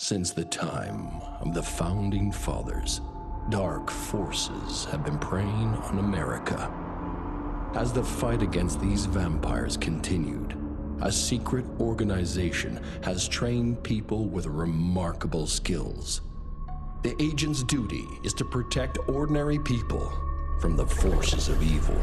Since the time of the Founding Fathers, dark forces have been preying on America. As the fight against these vampires continued, a secret organization has trained people with remarkable skills. The agent's duty is to protect ordinary people from the forces of evil.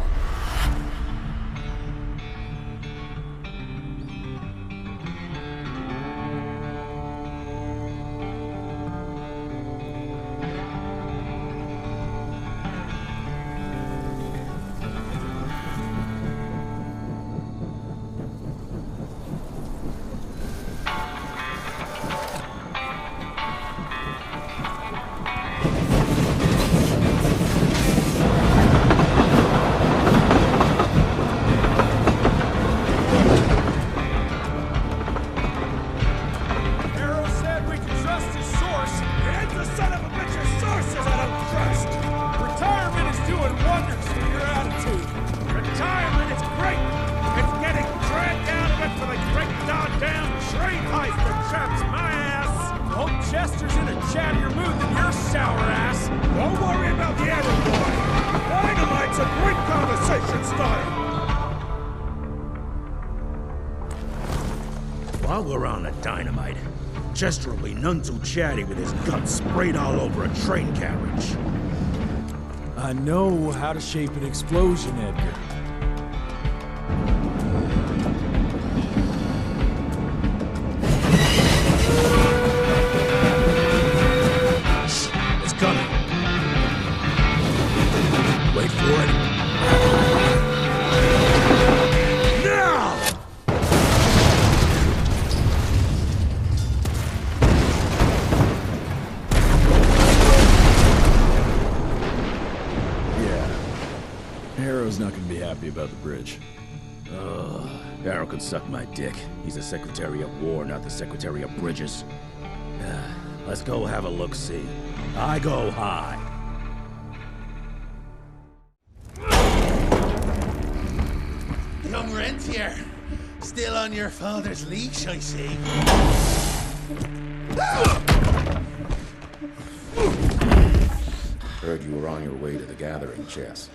While we're on the dynamite, Chester will be none too chatty with his guts sprayed all over a train carriage. I know how to shape an explosion, Edgar. It's coming. Wait for it. Now! Harrow's not gonna be happy about the bridge. Harrow can suck my dick. He's the Secretary of War, not the Secretary of Bridges. Let's go have a look-see. I go high. Young Rentier, still on your father's leash, I see. Heard you were on your way to the gathering, Chess.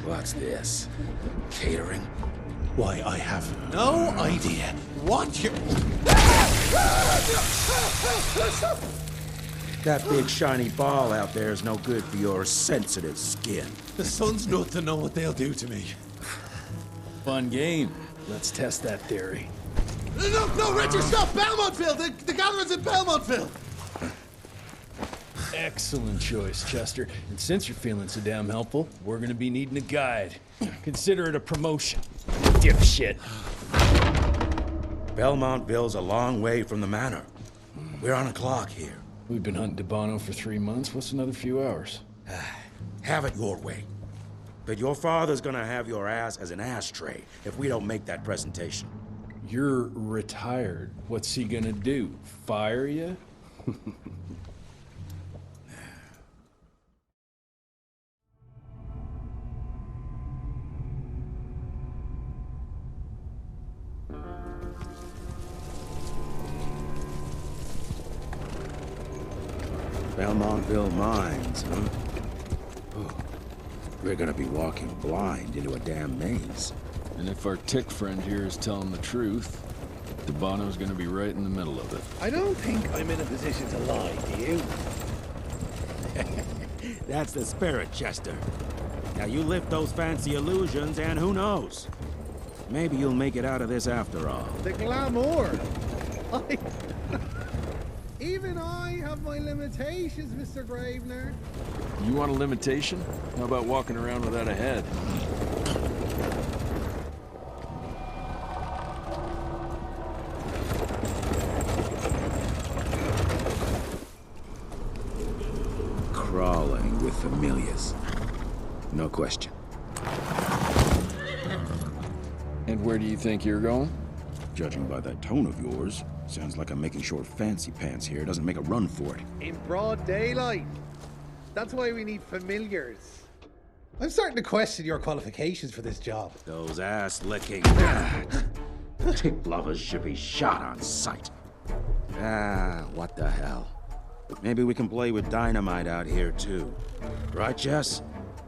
What's this? Catering? Why, I have no idea what you... That big shiny ball out there is no good for your sensitive skin. The sun's not to know what they'll do to me. Fun game. Let's test that theory. No, Richard, stop! Belmontville! The gathering's in Belmontville! Excellent choice, Chester. And since you're feeling so damn helpful, we're gonna be needing a guide. Consider it a promotion. Dipshit. Belmontville's a long way from the manor. We're on a clock here. We've been hunting DeBono for 3 months. What's another few hours? Have it your way. But your father's gonna have your ass as an ashtray if we don't make that presentation. You're retired. What's he gonna do? Fire you? Belmontville Mines, huh? Oh, we're gonna be walking blind into a damn maze. And if our tick friend here is telling the truth, DeBono's gonna be right in the middle of it. I don't think I'm in a position to lie, do you? That's the spirit, Chester. Now you lift those fancy illusions and who knows? Maybe you'll make it out of this after all. The glamour! Even I have my limitations, Mr. Gravener. You want a limitation? How about walking around without a head? Crawling with familiars. No question. And where do you think you're going? Judging by that tone of yours, sounds like I'm making short fancy pants here. Doesn't make a run for it. In broad daylight. That's why we need familiars. I'm starting to question your qualifications for this job. Those ass-licking tick lovers should be shot on sight. What the hell? Maybe we can play with dynamite out here, too. Right, Jess?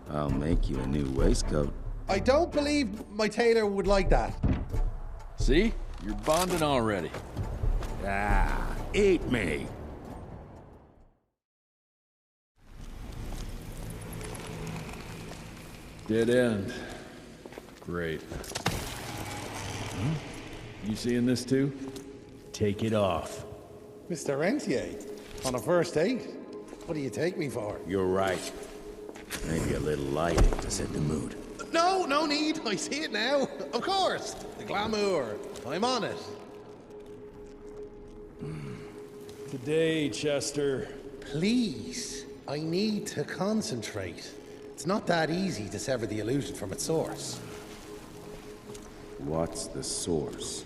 I'll make you a new waistcoat. I don't believe my tailor would like that. See? You're bonding already. Eat me. Dead end. Great. You seeing this too? Take it off. Mr. Rentier, on a first date? What do you take me for? You're right. Maybe a little lighting to set the mood. No, no need. I see it now. Of course. The glamour. I'm on it. Today, Chester. Please. I need to concentrate. It's not that easy to sever the illusion from its source. What's the source?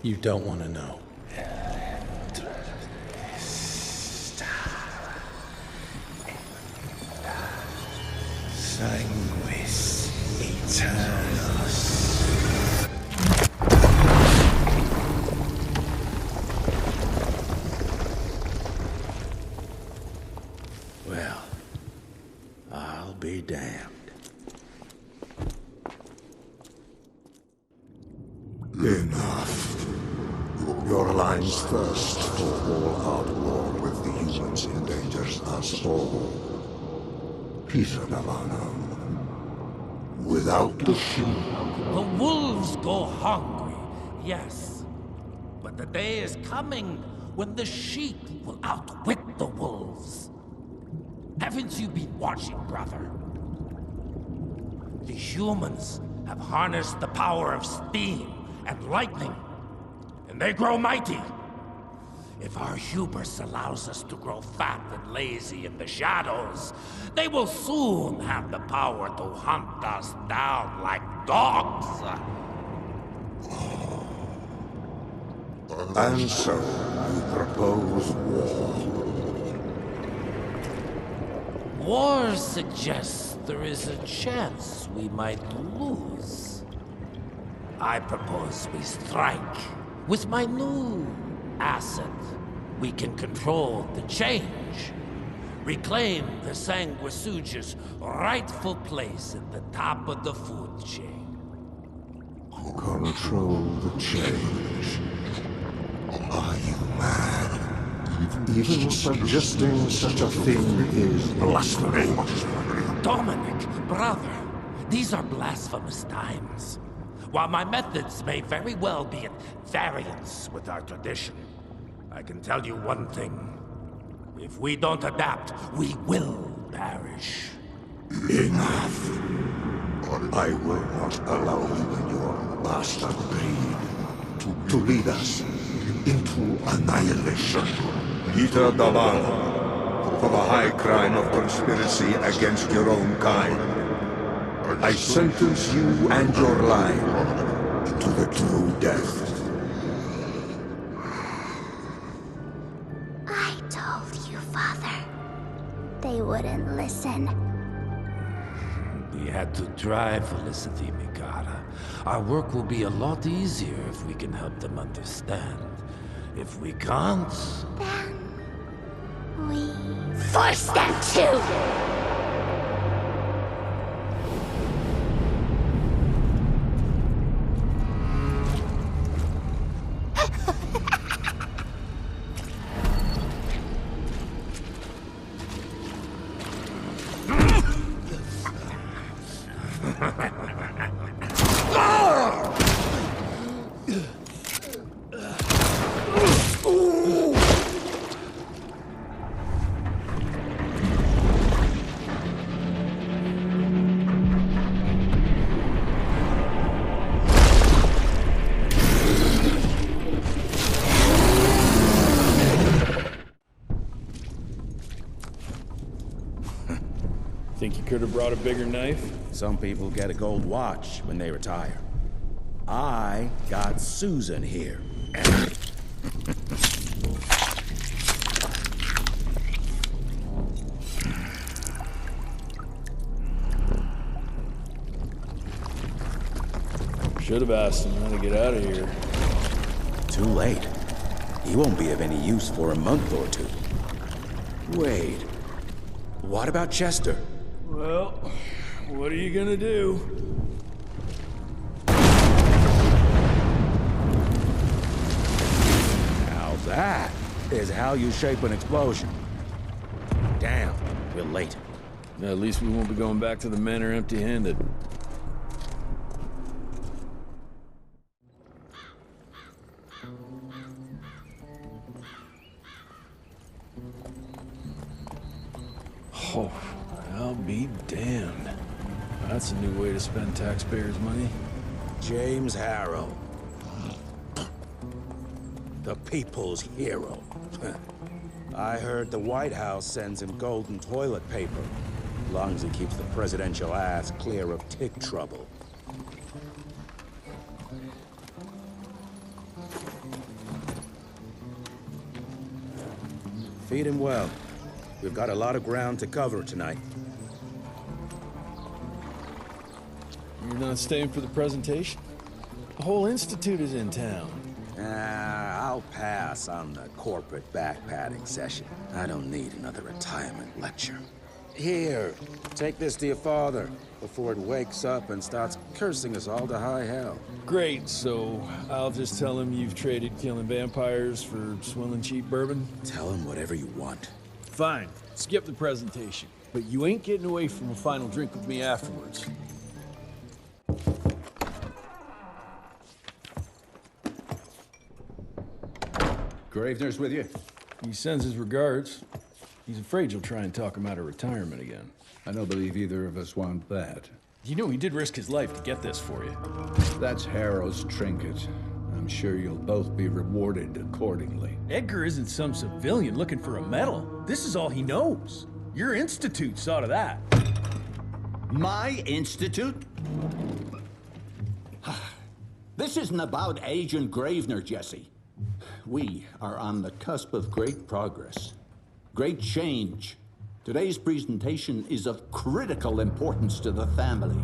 You don't want to know. Sanguis Eternus. Well, I'll be damned. Enough. Your line's thirst for all-out war with the humans endangers us all. Peter Navarro. Without the sheep. The wolves go hungry, yes. But the day is coming when the sheep will outwit the wolves. Haven't you been watching, brother? The humans have harnessed the power of steam and lightning, and they grow mighty. If our hubris allows us to grow fat and lazy in the shadows, they will soon have the power to hunt us down like dogs. And so, you propose war. War suggests there is a chance we might lose. I propose we strike. With my new asset, we can control the change. Reclaim the Sanguisuja's rightful place at the top of the food chain. Control the change. Are you mad? Even suggesting such a thing is blasphemy. Dominic, brother, these are blasphemous times. While my methods may very well be at variance with our tradition, I can tell you one thing. If we don't adapt, we will perish. Enough. I will not allow you and your bastard breed to lead us into annihilation. Peter Navarro, for the high crime of conspiracy against your own kind, I sentence you and your line to the true death. I told you, Father. They wouldn't listen. We had to try, Felicity Mikata. Our work will be a lot easier if we can help them understand. If we can't... Then... we... force them to! Think you could have brought a bigger knife? Some people get a gold watch when they retire. I got Susan here. Should have asked him how to get out of here. Too late. He won't be of any use for a month or two. Wait. What about Chester? Well, what are you gonna do? Now that is how you shape an explosion. Damn, we're late. At least we won't be going back to the manor empty-handed. Oh, I'll be damned. That's a new way to spend taxpayers' money. James Harrow. The people's hero. I heard the White House sends him golden toilet paper. As long as he keeps the presidential ass clear of tick trouble. Feed him well. We've got a lot of ground to cover tonight. You're not staying for the presentation? The whole institute is in town. I'll pass on the corporate backpatting session. I don't need another retirement lecture. Here, take this to your father before it wakes up and starts cursing us all to high hell. Great, so I'll just tell him you've traded killing vampires for swilling cheap bourbon? Tell him whatever you want. Fine, skip the presentation. But you ain't getting away from a final drink with me afterwards. Gravener's with you? He sends his regards. He's afraid you'll try and talk him out of retirement again. I don't believe either of us want that. You know he did risk his life to get this for you. That's Harrow's trinket. I'm sure you'll both be rewarded accordingly. Edgar isn't some civilian looking for a medal. This is all he knows. Your institute saw to that. My institute? This isn't about Agent Gravener, Jesse. We are on the cusp of great progress, great change. Today's presentation is of critical importance to the family.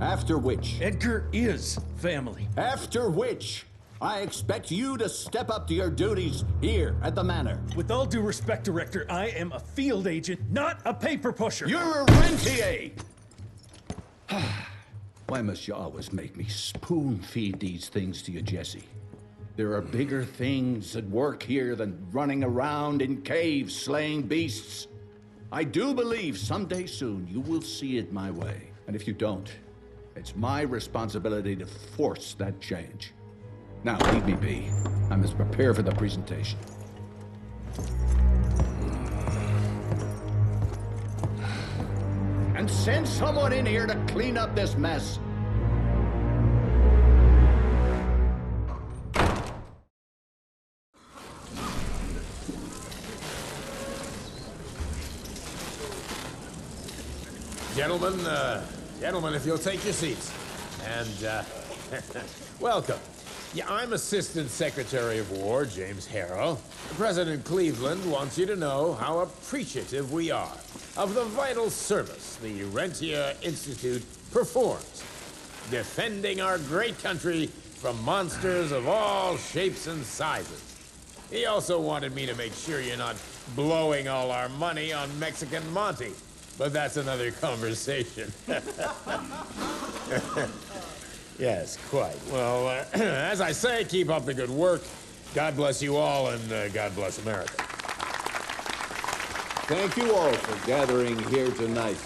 After which... Edgar is family. After which, I expect you to step up to your duties here at the manor. With all due respect, Director, I am a field agent, not a paper pusher. You're a rentier! Why must you always make me spoon-feed these things to you, Jesse? There are bigger things at work here than running around in caves slaying beasts. I do believe someday soon you will see it my way. And if you don't, it's my responsibility to force that change. Now, leave me be. I must prepare for the presentation. And send someone in here to clean up this mess. Gentlemen, if you'll take your seats. And, welcome. Yeah, I'm Assistant Secretary of War, James Harrow. President Cleveland wants you to know how appreciative we are of the vital service the Rentier Institute performs, defending our great country from monsters of all shapes and sizes. He also wanted me to make sure you're not blowing all our money on Mexican Monty. But that's another conversation. Yes, quite. Well, as I say, keep up the good work. God bless you all, and God bless America. Thank you all for gathering here tonight.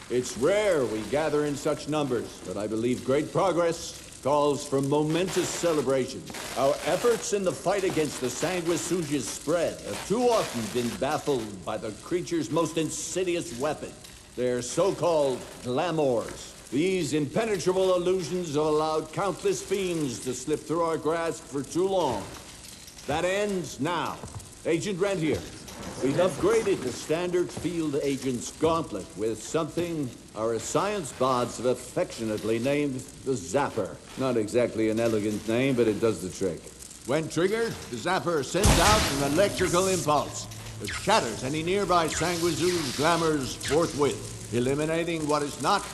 It's rare we gather in such numbers, but I believe great progress calls for momentous celebrations. Our efforts in the fight against the sanguisuga's spread have too often been baffled by the creature's most insidious weapon, their so-called glamours. These impenetrable illusions have allowed countless fiends to slip through our grasp for too long. That ends now. Agent Rentier, we've upgraded the standard field agent's gauntlet with something our science bots have affectionately named the Zapper. Not exactly an elegant name, but it does the trick. When triggered, the Zapper sends out an electrical impulse that shatters any nearby sanguisuga's glamours forthwith, eliminating what is not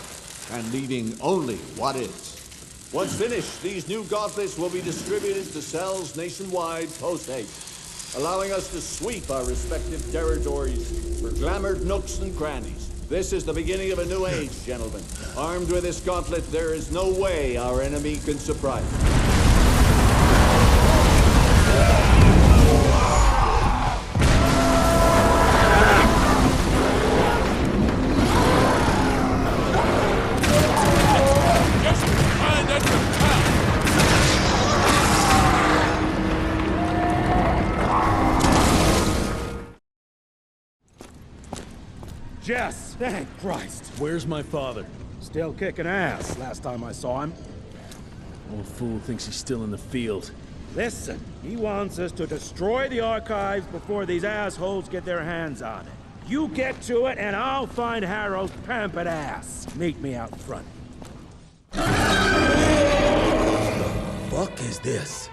and leaving only what is. Once finished, these new gauntlets will be distributed to cells nationwide post-haste. allowing us to sweep our respective territories for glamored nooks and crannies. This is the beginning of a new age, gentlemen. Armed with this gauntlet, there is no way our enemy can surprise us. Jess! Thank Christ! Where's my father? Still kicking ass, last time I saw him. Old fool thinks he's still in the field. Listen, he wants us to destroy the archives before these assholes get their hands on it. You get to it, and I'll find Harrow's pampered ass. Meet me out front. What the fuck is this?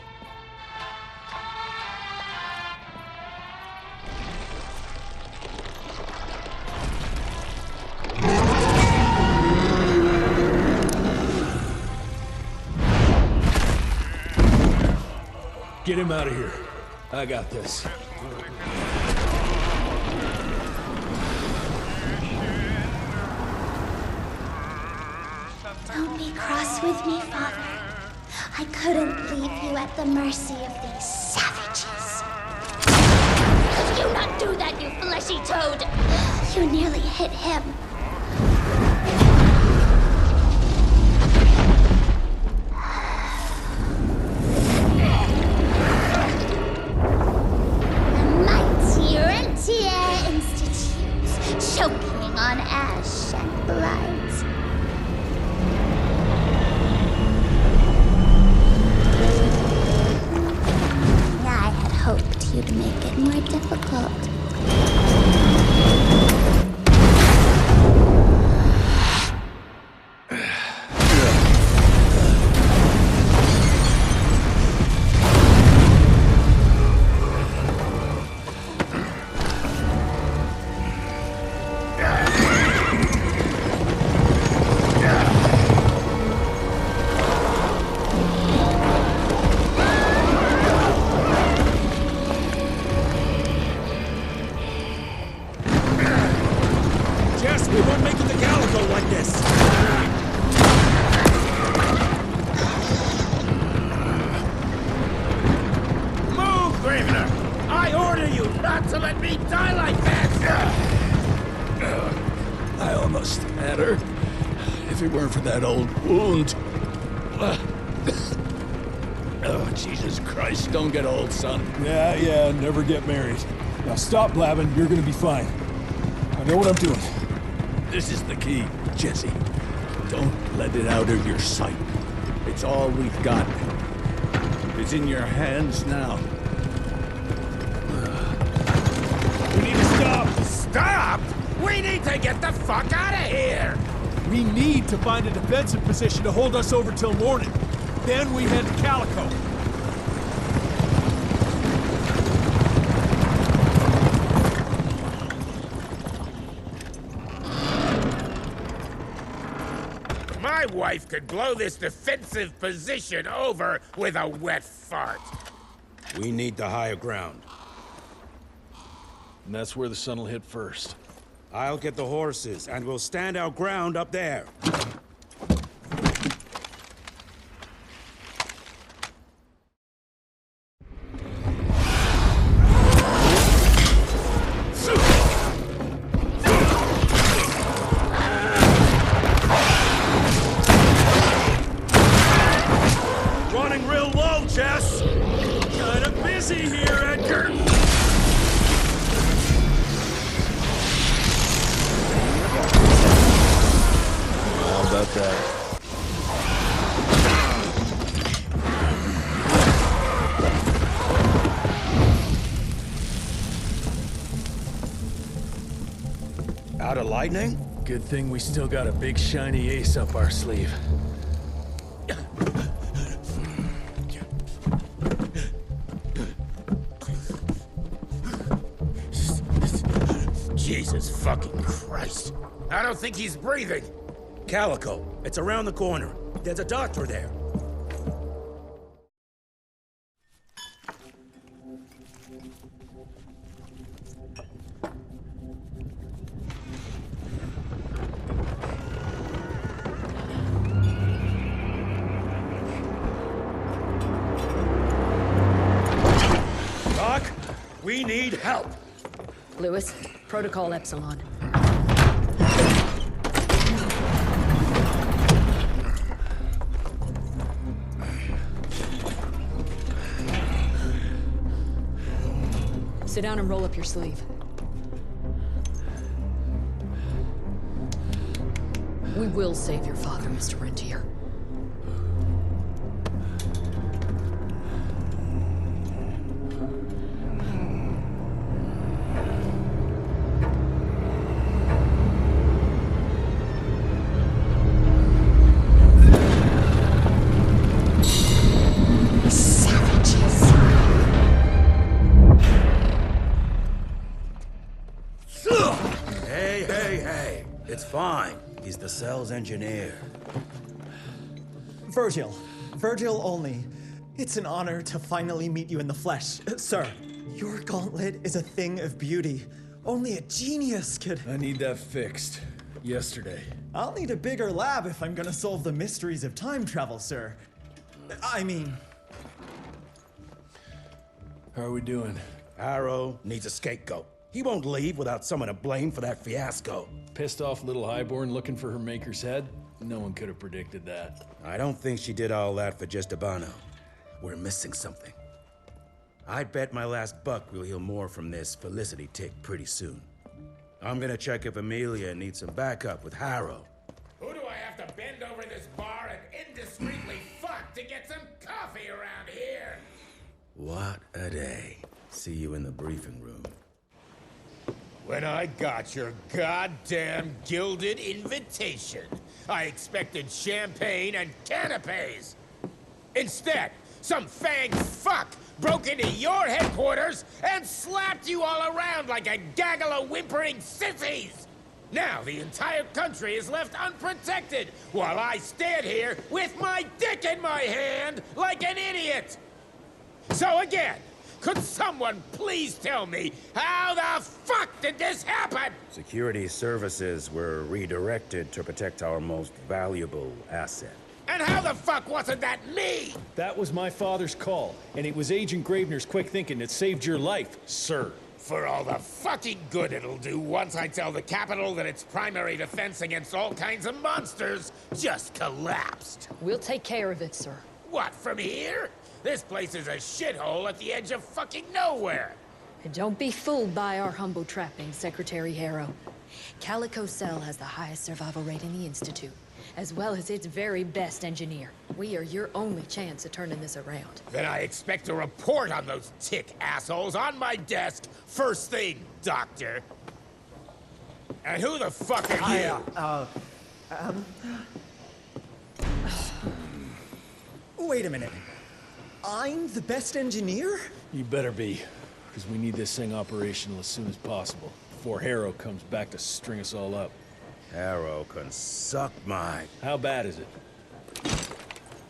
Get him out of here. I got this. Don't be cross with me, Father. I couldn't leave you at the mercy of these savages. Could you not do that, you fleshy toad? You nearly hit him. Rentier institutes, choking on ash and blood. I had hoped you'd make it more difficult. For that old wound. Oh, Jesus Christ, don't get old, son. Yeah, never get married. Now stop blabbing, you're gonna be fine. I know what I'm doing. This is the key, Jesse. Don't let it out of your sight. It's all we've got. It's in your hands now. We need to stop! Stop? We need to get the fuck out of here! We need to find a defensive position to hold us over till morning. Then we head to Calico. My wife could blow this defensive position over with a wet fart. We need the higher ground. And that's where the sun will hit first. I'll get the horses, and we'll stand our ground up there. Running real low, Jess! Kinda busy here, Edgar! About that. Out of lightning? Good thing we still got a big shiny ace up our sleeve. Jesus fucking Christ. I don't think he's breathing. Calico, it's around the corner. There's a doctor there. We need help! Lewis, Protocol Epsilon. Sit down and roll up your sleeve. We will save your father, Mr. Rentier. Fine. He's the cell's engineer. Virgil. Virgil only. It's an honor to finally meet you in the flesh. Sir, your gauntlet is a thing of beauty. Only a genius could... I need that fixed. Yesterday. I'll need a bigger lab if I'm gonna solve the mysteries of time travel, sir. I mean... How are we doing? Harrow needs a scapegoat. He won't leave without someone to blame for that fiasco. Pissed off little highborn looking for her maker's head? No one could have predicted that. I don't think she did all that for just Abano. We're missing something. I bet my last buck we'll hear more from this Felicity tick pretty soon. I'm gonna check if Amelia needs some backup with Harrow. Who do I have to bend over this bar and indiscreetly fuck to get some coffee around here? What a day. See you in the briefing room. When I got your goddamn gilded invitation, I expected champagne and canapes. Instead, some fang fuck broke into your headquarters and slapped you all around like a gaggle of whimpering sissies. Now the entire country is left unprotected while I stand here with my dick in my hand like an idiot. So again, could someone please tell me how the fuck did this happen? Security services were redirected to protect our most valuable asset. And how the fuck wasn't that me? That was my father's call, and it was Agent Gravener's quick thinking that saved your life, sir. For all the fucking good it'll do once I tell the Capitol that its primary defense against all kinds of monsters just collapsed. We'll take care of it, sir. What, from here? This place is a shithole at the edge of fucking nowhere. And don't be fooled by our humble trappings, Secretary Harrow. Calico Cell has the highest survival rate in the Institute, as well as its very best engineer. We are your only chance of turning this around. Then I expect a report on those tick assholes on my desk first thing, Doctor. And who the fuck are you? Wait a minute. I'm the best engineer? You better be, because we need this thing operational as soon as possible, before Harrow comes back to string us all up. Harrow can suck my... How bad is it?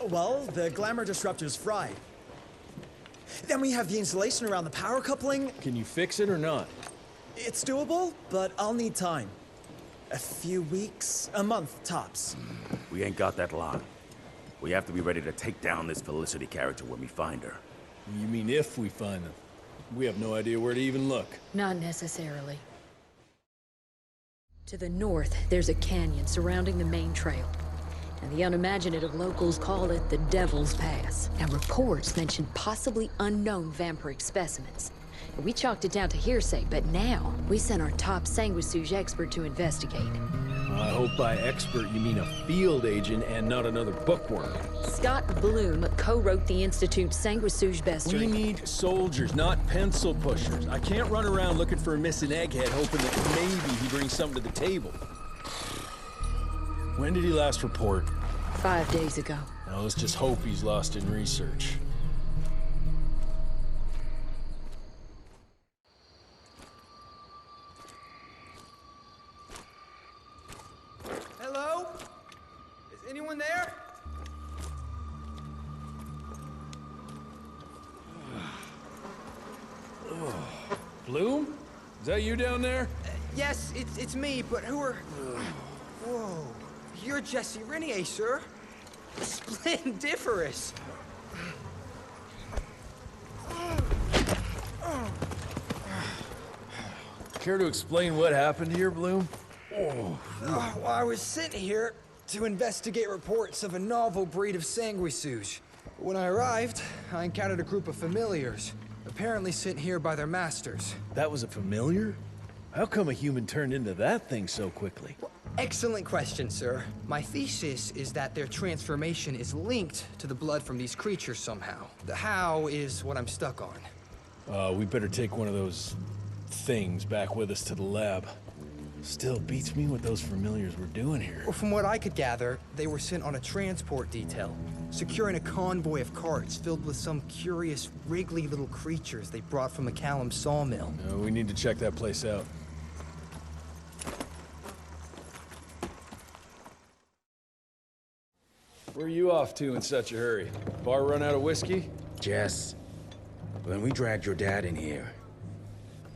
Well, the glamour disruptor's fried. Then we have the insulation around the power coupling. Can you fix it or not? It's doable, but I'll need time. A few weeks, a month, tops. We ain't got that long. We have to be ready to take down this Felicity character when we find her. You mean if we find them? We have no idea where to even look. Not necessarily. To the north, there's a canyon surrounding the main trail. And the unimaginative locals call it the Devil's Pass. Now, reports mention possibly unknown vampiric specimens. We chalked it down to hearsay, but now we sent our top sanguisuge expert to investigate. I hope by expert you mean a field agent and not another bookworm. Scott Bloom co-wrote the Institute's sanguisuge bestiary. We need soldiers, not pencil pushers. I can't run around looking for a missing egghead hoping that maybe he brings something to the table. When did he last report? 5 days ago. Now let's just hope he's lost in research. Hello? Is anyone there? Bloom? Is that you down there? Yes, it's me, but who are... Whoa. You're Jesse Rentier, sir. Splendiferous. Care to explain what happened here, Bloom? Well, I was sent here to investigate reports of a novel breed of sanguisuge. When I arrived, I encountered a group of familiars, apparently sent here by their masters. That was a familiar? How come a human turned into that thing so quickly? Well, excellent question, sir. My thesis is that their transformation is linked to the blood from these creatures somehow. The how is what I'm stuck on. We better take one of those things back with us to the lab. Still beats me what those familiars were doing here. Well, from what I could gather, they were sent on a transport detail, securing a convoy of carts filled with some curious, wriggly little creatures they brought from McCallum's sawmill. We need to check that place out. Where are you off to in such a hurry? Bar run out of whiskey? Jess, when we dragged your dad in here,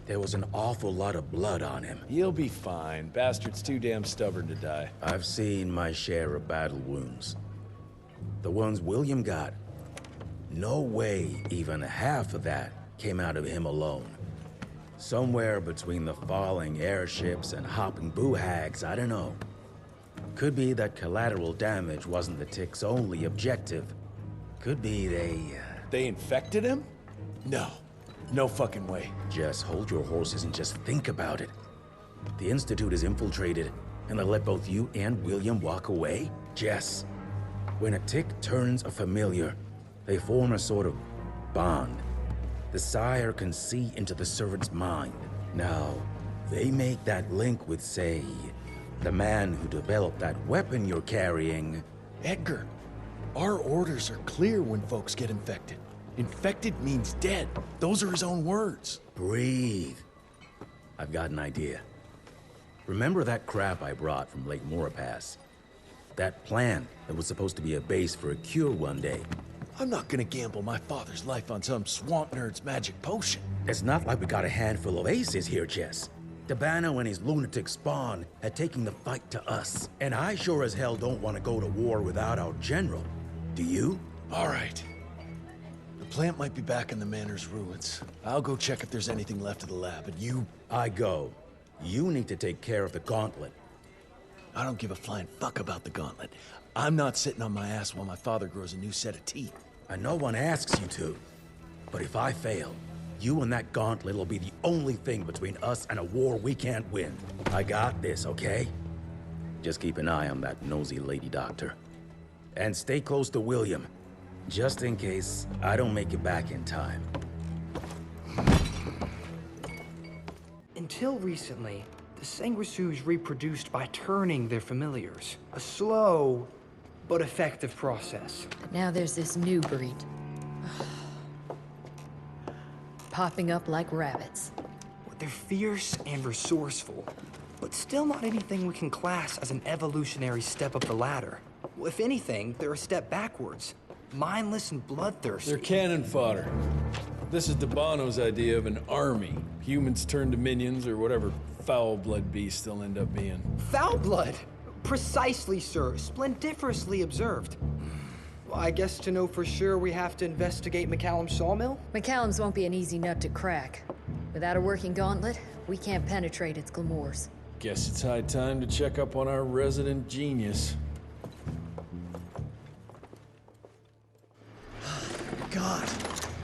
there was an awful lot of blood on him. He'll be fine. Bastard's too damn stubborn to die. I've seen my share of battle wounds. The ones William got. No way even half of that came out of him alone. Somewhere between the falling airships and hopping boo-hags, I don't know. Could be that collateral damage wasn't the Tick's only objective. Could be They infected him? No. No fucking way. Just hold your horses and just think about it. The Institute is infiltrated, and they let both you and William walk away? Jess, when a Tick turns a familiar, they form a sort of bond. The sire can see into the servant's mind. Now, they make that link with, say, the man who developed that weapon you're carrying. Edgar, our orders are clear when folks get infected. Infected means dead. Those are his own words. Breathe. I've got an idea. Remember that crap I brought from Lake Morapass? That plant that was supposed to be a base for a cure one day. I'm not gonna gamble my father's life on some swamp nerd's magic potion. It's not like we got a handful of aces here, Jess. Dabano and his lunatic spawn had taken the fight to us. And I sure as hell don't want to go to war without our general. Do you? All right. The plant might be back in the manor's ruins. I'll go check if there's anything left of the lab, and you... I go. You need to take care of the gauntlet. I don't give a flying fuck about the gauntlet. I'm not sitting on my ass while my father grows a new set of teeth. And no one asks you to. But if I fail, you and that gauntlet will be the only thing between us and a war we can't win. I got this, okay? Just keep an eye on that nosy lady doctor. And stay close to William, just in case I don't make it back in time. Until recently, the sanguisuge reproduced by turning their familiars. A slow, but effective process. But now there's this new breed. Popping up like rabbits. They're fierce and resourceful, but still not anything we can class as an evolutionary step up the ladder. Well, if anything, they're a step backwards. Mindless and bloodthirsty. They're cannon fodder. This is Dabano's idea of an army. Humans turn to minions or whatever foul-blood beasts they'll end up being. Foul blood? Precisely, sir. Splendiferously observed. Well, I guess to know for sure we have to investigate McCallum's sawmill? McCallum's won't be an easy nut to crack. Without a working gauntlet, we can't penetrate its glamours. Guess it's high time to check up on our resident genius. God,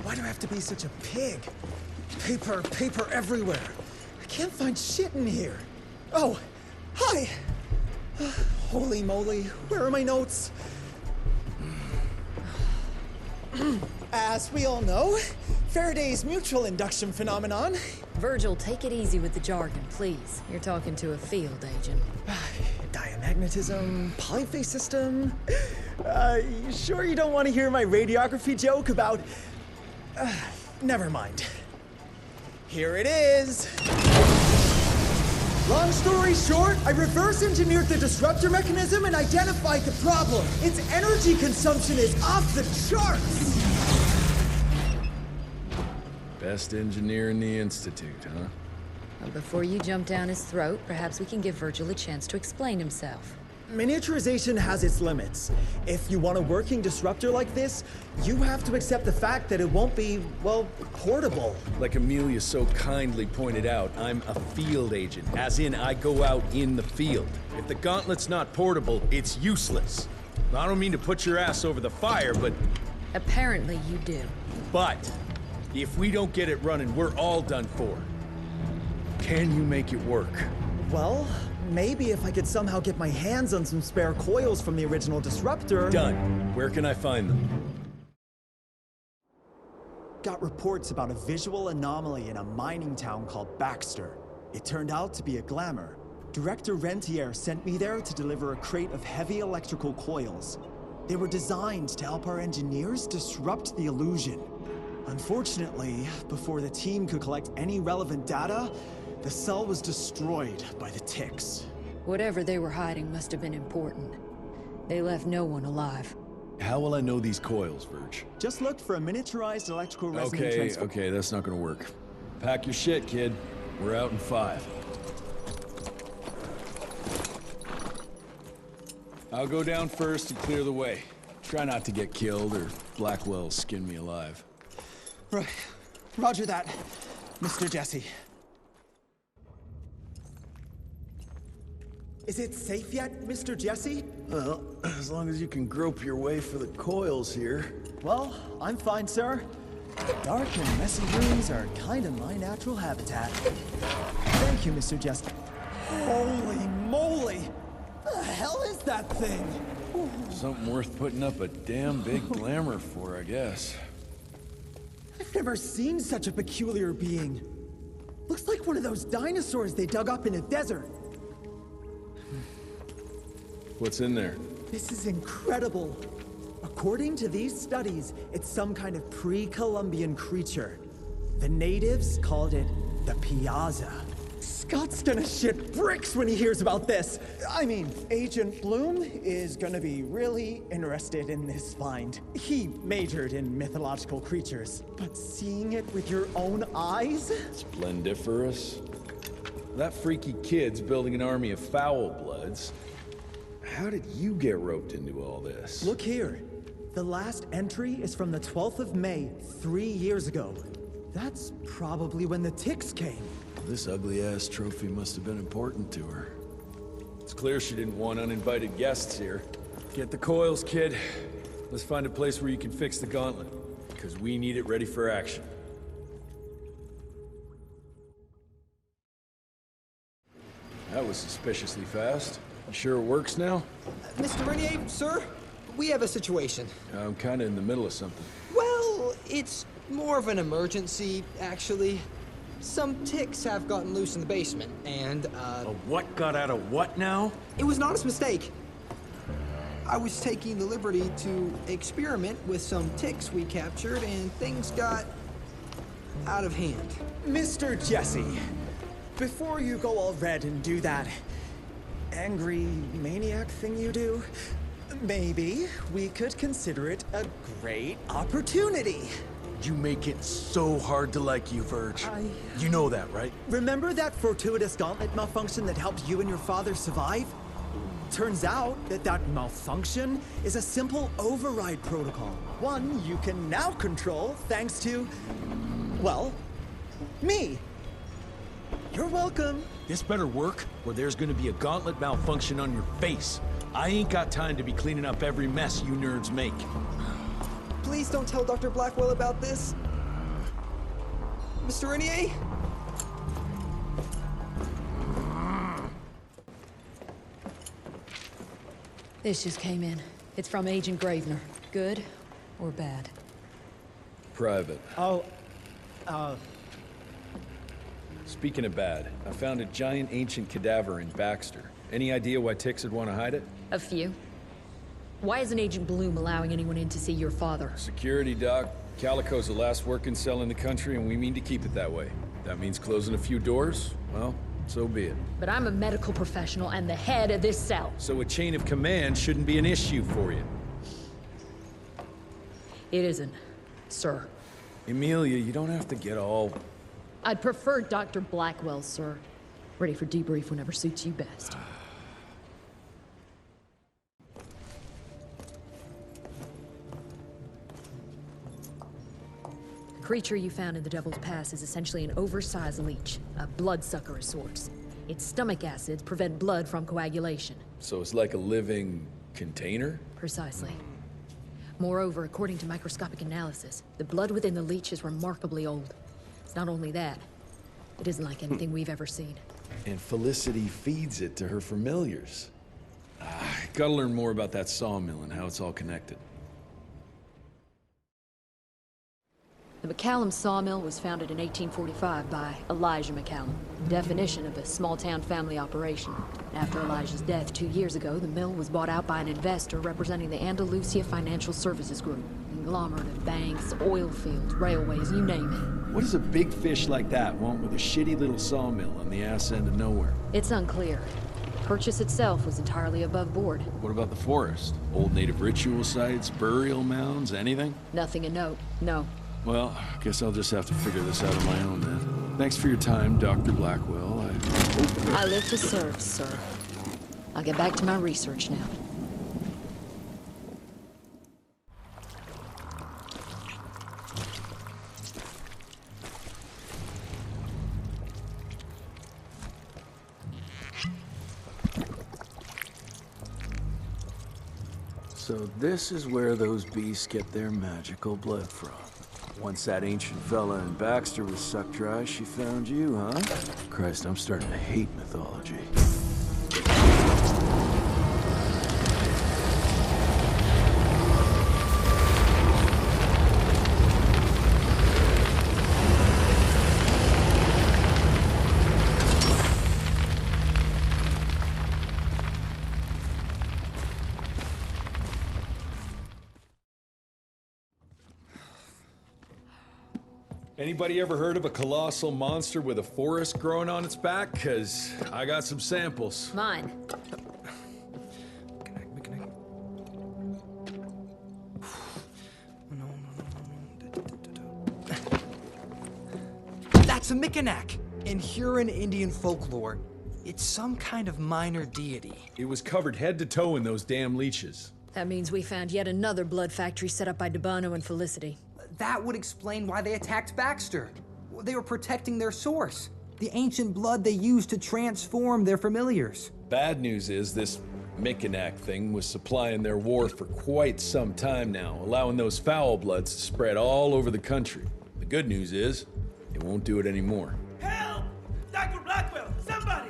why do I have to be such a pig? Paper everywhere. I can't find shit in here. Oh, hi! Holy moly, where are my notes? As we all know, Faraday's mutual induction phenomenon. Virgil, take it easy with the jargon, please. You're talking to a field agent. Diamagnetism, polyphase system. You sure you don't want to hear my radiography joke about... never mind. Here it is. Long story short, I reverse engineered the disruptor mechanism and identified the problem. Its energy consumption is off the charts. Best engineer in the Institute, huh? Well, before you jump down his throat, perhaps we can give Virgil a chance to explain himself. Miniaturization has its limits. If you want a working disruptor like this, you have to accept the fact that it won't be, well, portable. Like Amelia so kindly pointed out, I'm a field agent, as in I go out in the field. If the gauntlet's not portable, it's useless. I don't mean to put your ass over the fire, but... Apparently you do. But, if we don't get it running, we're all done for. Can you make it work? Well, maybe if I could somehow get my hands on some spare coils from the original disruptor... Done. Where can I find them? Got reports about a visual anomaly in a mining town called Baxter. It turned out to be a glamour. Director Rentier sent me there to deliver a crate of heavy electrical coils. They were designed to help our engineers disrupt the illusion. Unfortunately, before the team could collect any relevant data, the cell was destroyed by the ticks. Whatever they were hiding must have been important. They left no one alive. How will I know these coils, Verge? Just look for a miniaturized electrical resonant transfer. Okay, that's not gonna work. Pack your shit, kid. We're out in 5. I'll go down first and clear the way. Try not to get killed or Blackwell skin me alive. Right. Roger that, Mr. Jesse. Is it safe yet, Mr. Jesse? Well, as long as you can grope your way for the coils here. Well, I'm fine, sir. Dark and messy rooms are kind of my natural habitat. Thank you, Mr. Jesse. Holy moly! The hell is that thing? Something worth putting up a damn big glamour for, I guess. I've never seen such a peculiar being. Looks like one of those dinosaurs they dug up in a desert. What's in there? This is incredible. According to these studies, it's some kind of pre-Columbian creature. The natives called it the Piazza. Scott's gonna shit bricks when he hears about this. I mean, Agent Bloom is gonna be really interested in this find. He majored in mythological creatures, but seeing it with your own eyes? Splendiferous. That freaky kid's building an army of foul bloods. How did you get roped into all this? Look here. The last entry is from the 12th of May, 3 years ago. That's probably when the ticks came. This ugly-ass trophy must have been important to her. It's clear she didn't want uninvited guests here. Get the coils, kid. Let's find a place where you can fix the gauntlet, because we need it ready for action. That was suspiciously fast. You sure it works now? Mr. Rentier, sir, we have a situation. I'm kinda in the middle of something. Well, it's more of an emergency, actually. Some ticks have gotten loose in the basement, and, A what got out of what now? It was an honest mistake. I was taking the liberty to experiment with some ticks we captured, and things got out of hand. Mr. Jesse, before you go all red and do that angry maniac thing you do, maybe we could consider it a great opportunity. You make it so hard to like you, Verge. You know that, right? Remember that fortuitous gauntlet malfunction that helped you and your father survive? Turns out that malfunction is a simple override protocol. One you can now control thanks to, well, me. You're welcome. This better work, or there's gonna be a gauntlet malfunction on your face. I ain't got time to be cleaning up every mess you nerds make. Please don't tell Dr. Blackwell about this. Mr. Rentier? This just came in. It's from Agent Gravener. Good or bad? Private. Oh, Speaking of bad, I found a giant ancient cadaver in Baxter. Any idea why ticks would want to hide it? A few. Why isn't Agent Bloom allowing anyone in to see your father? Security, Doc. Calico's the last working cell in the country, and we mean to keep it that way. That means closing a few doors? Well, so be it. But I'm a medical professional and the head of this cell. So a chain of command shouldn't be an issue for you. It isn't, sir. Emilia, you don't have to get all... I'd prefer Dr. Blackwell, sir. Ready for debrief whenever suits you best. creature you found in the Devil's Pass is essentially an oversized leech, a bloodsucker of sorts. Its stomach acids prevent blood from coagulation. So it's like a living container? Precisely. Moreover, according to microscopic analysis, the blood within the leech is remarkably old. It's not only that, it isn't like anything we've ever seen. And Felicity feeds it to her familiars. Gotta learn more about that sawmill and how it's all connected. The McCallum sawmill was founded in 1845 by Elijah McCallum, definition of a small-town family operation. After Elijah's death 2 years ago, the mill was bought out by an investor representing the Andalusia Financial Services Group. Conglomerate of banks, oil fields, railways, you name it. What does a big fish like that want with a shitty little sawmill on the ass end of nowhere? It's unclear. Purchase itself was entirely above board. What about the forest? Old native ritual sites, burial mounds, anything? Nothing of note, no. Well, I guess I'll just have to figure this out on my own then. Thanks for your time, Dr. Blackwell. I live to serve, sir. I'll get back to my research now. So this is where those beasts get their magical blood from. Once that ancient fella in Baxter was sucked dry, she found you, huh? Christ, I'm starting to hate mythology. Anybody ever heard of a colossal monster with a forest growing on its back? 'Cause I got some samples. Mine. That's a Mikanak! In Huron Indian folklore, it's some kind of minor deity. It was covered head to toe in those damn leeches. That means we found yet another blood factory set up by DeBano and Felicity. That would explain why they attacked Baxter. They were protecting their source, the ancient blood they used to transform their familiars. Bad news is this Mikanak thing was supplying their war for quite some time now, allowing those foul bloods to spread all over the country. The good news is, it won't do it anymore. Help! Dr. Blackwell, somebody!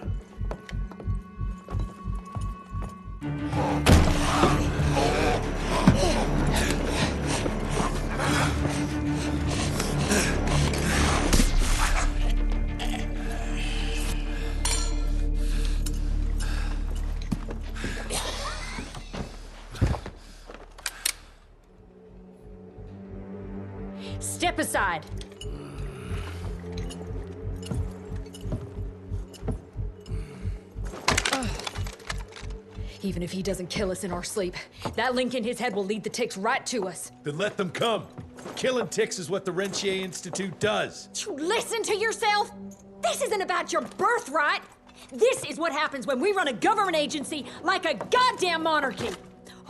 Step aside. Even if he doesn't kill us in our sleep, that link in his head will lead the ticks right to us. Then let them come. Killing ticks is what the Rentier Institute does. You listen to yourself? This isn't about your birthright. This is what happens when we run a government agency like a goddamn monarchy.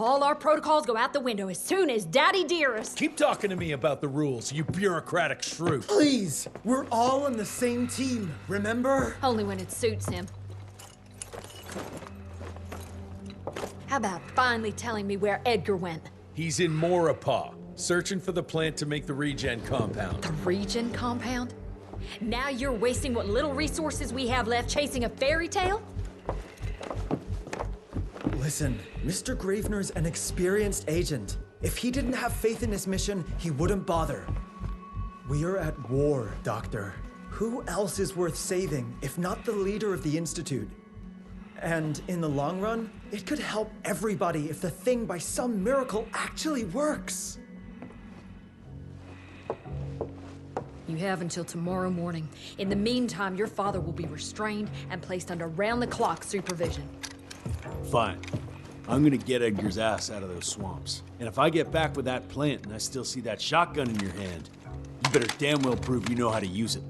All our protocols go out the window as soon as Daddy Dearest. Keep talking to me about the rules, you bureaucratic shrew. Please, we're all on the same team, remember? Only when it suits him. How about finally telling me where Edgar went? He's in Maurepas, searching for the plant to make the regen compound. The regen compound? Now you're wasting what little resources we have left chasing a fairy tale? Listen, Mr. Gravener's an experienced agent. If he didn't have faith in his mission, he wouldn't bother. We are at war, Doctor. Who else is worth saving, if not the leader of the Institute? And in the long run, it could help everybody if the thing by some miracle actually works. You have until tomorrow morning. In the meantime, your father will be restrained and placed under round-the-clock supervision. Fine. I'm gonna get Edgar's ass out of those swamps. And if I get back with that plant and I still see that shotgun in your hand, you better damn well prove you know how to use it.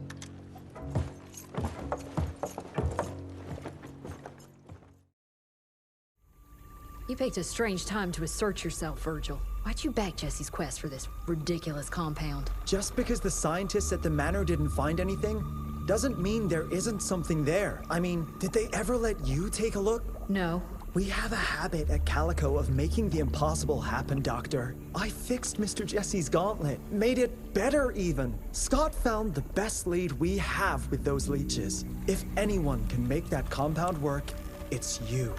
You picked a strange time to assert yourself, Virgil. Why'd you back Jesse's quest for this ridiculous compound? Just because the scientists at the manor didn't find anything, doesn't mean there isn't something there. I mean, did they ever let you take a look? No. We have a habit at Calico of making the impossible happen, Doctor. I fixed Mr. Jesse's gauntlet, made it better even. Scott found the best lead we have with those leeches. If anyone can make that compound work, it's you.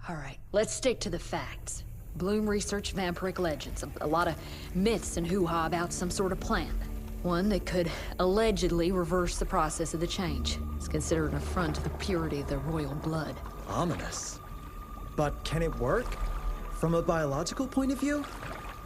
All right, let's stick to the facts. Bloom researched vampiric legends, a lot of myths and hoo-ha about some sort of plant. One that could allegedly reverse the process of the change. It's considered an affront to the purity of the royal blood. Ominous. But can it work? From a biological point of view?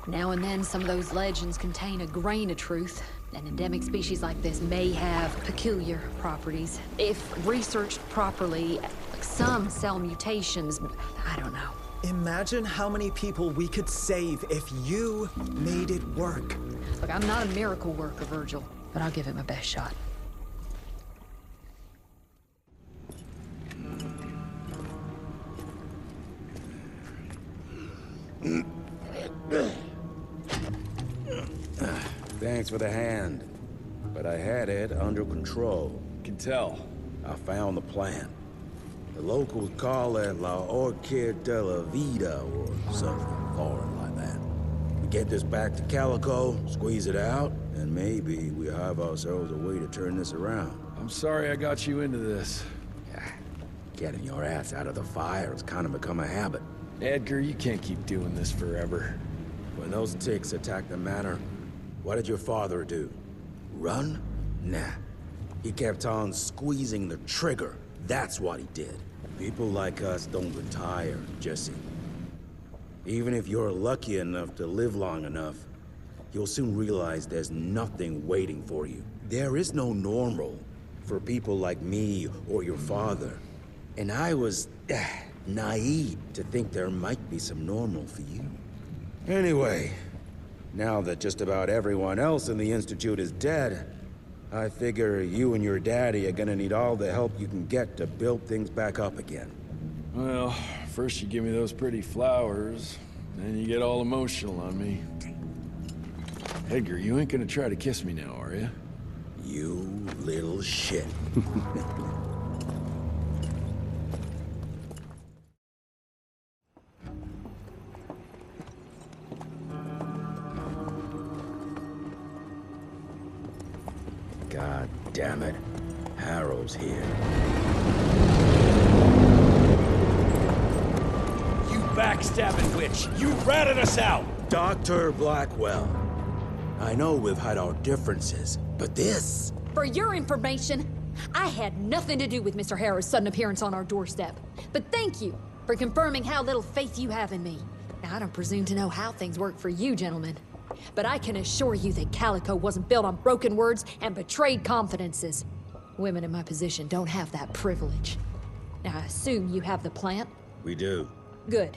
Now and then, some of those legends contain a grain of truth. An endemic species like this may have peculiar properties. If researched properly, some cell mutations, I don't know. Imagine how many people we could save if you made it work. Look, I'm not a miracle worker, Virgil, but I'll give it my best shot. Thanks for the hand, but I had it under control. Can tell. I found the plant. The locals call it La Orchid de la Vida or something foreign like that. We get this back to Calico, squeeze it out, and maybe we have ourselves a way to turn this around. I'm sorry I got you into this. Getting your ass out of the fire has kind of become a habit. Edgar, you can't keep doing this forever. When those ticks attacked the manor, what did your father do? Run? Nah. He kept on squeezing the trigger. That's what he did. People like us don't retire, Jesse. Even if you're lucky enough to live long enough, you'll soon realize there's nothing waiting for you. There is no normal for people like me or your father. And I was naive to think there might be some normal for you. Anyway, now that just about everyone else in the Institute is dead, I figure you and your daddy are gonna need all the help you can get to build things back up again. Well, first you give me those pretty flowers, then you get all emotional on me. Edgar, you ain't gonna try to kiss me now, are you? You little shit. God damn it. Harrow's here. You backstabbing witch! You ratted us out! Dr. Blackwell. I know we've had our differences, but this... For your information, I had nothing to do with Mr. Harrow's sudden appearance on our doorstep. But thank you for confirming how little faith you have in me. Now, I don't presume to know how things work for you, gentlemen. But I can assure you that Calico wasn't built on broken words and betrayed confidences. Women in my position don't have that privilege. Now, I assume you have the plant? We do. Good.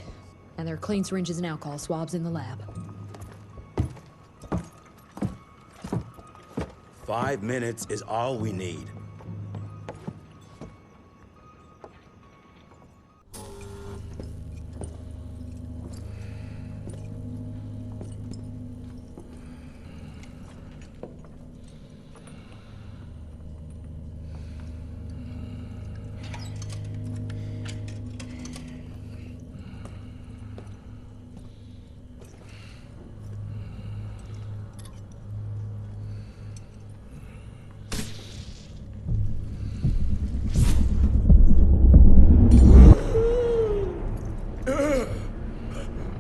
And there are clean syringes and alcohol swabs in the lab. 5 minutes is all we need.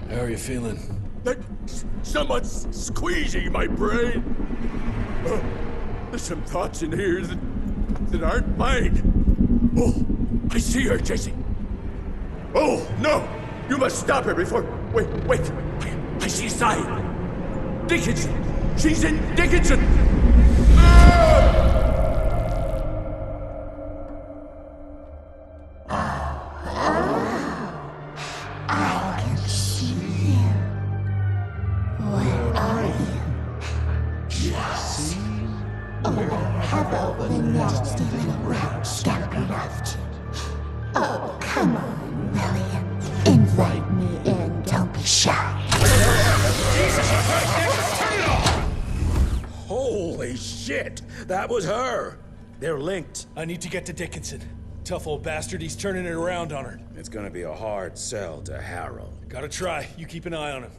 How are you feeling? Someone's squeezing my brain. There's some thoughts in here that aren't mine. Oh, I see her, Jesse. Oh, no! You must stop her before... Wait. I see Sai. Dickinson. She's in Dickinson. Oh, come on, William. Invite me in, shit! That was her! They're linked. I need to get to Dickinson. Tough old bastard, he's turning it around on her. It's gonna be a hard sell to Harrow. Gotta try. You keep an eye on him.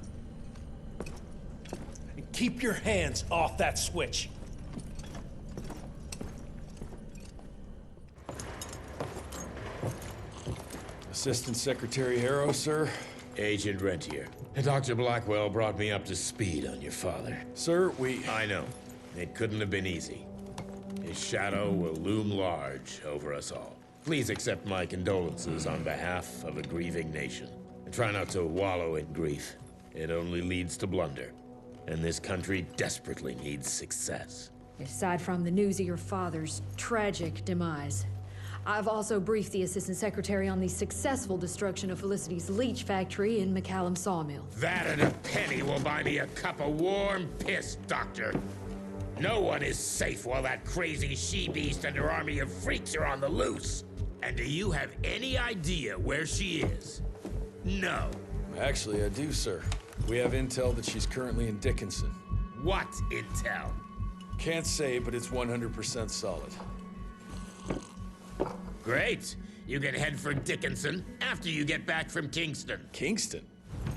And keep your hands off that switch. Assistant Secretary Harrow, sir. Agent Rentier. Dr. Blackwell brought me up to speed on your father. Sir, I know. It couldn't have been easy. His shadow will loom large over us all. Please accept my condolences on behalf of a grieving nation. And try not to wallow in grief. It only leads to blunder. And this country desperately needs success. Aside from the news of your father's tragic demise, I've also briefed the Assistant Secretary on the successful destruction of Felicity's leech factory in McCallum Sawmill. That and a penny will buy me a cup of warm piss, Doctor. No one is safe while that crazy she-beast and her army of freaks are on the loose. And do you have any idea where she is? No. Actually, I do, sir. We have intel that she's currently in Dickinson. What intel? Can't say, but it's 100% solid. Great. You can head for Dickinson after you get back from Kingston. Kingston?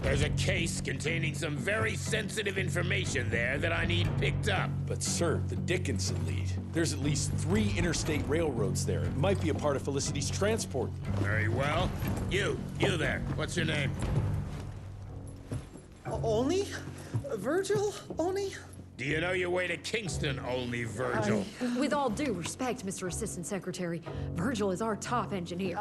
There's a case containing some very sensitive information there that I need picked up. But sir, the Dickinson lead. There's at least 3 interstate railroads there. It might be a part of Felicity's transport. Very well. You there. What's your name? Only? Virgil? Only? Do you know your way to Kingston, only Virgil? With all due respect, Mr. Assistant Secretary, Virgil is our top engineer.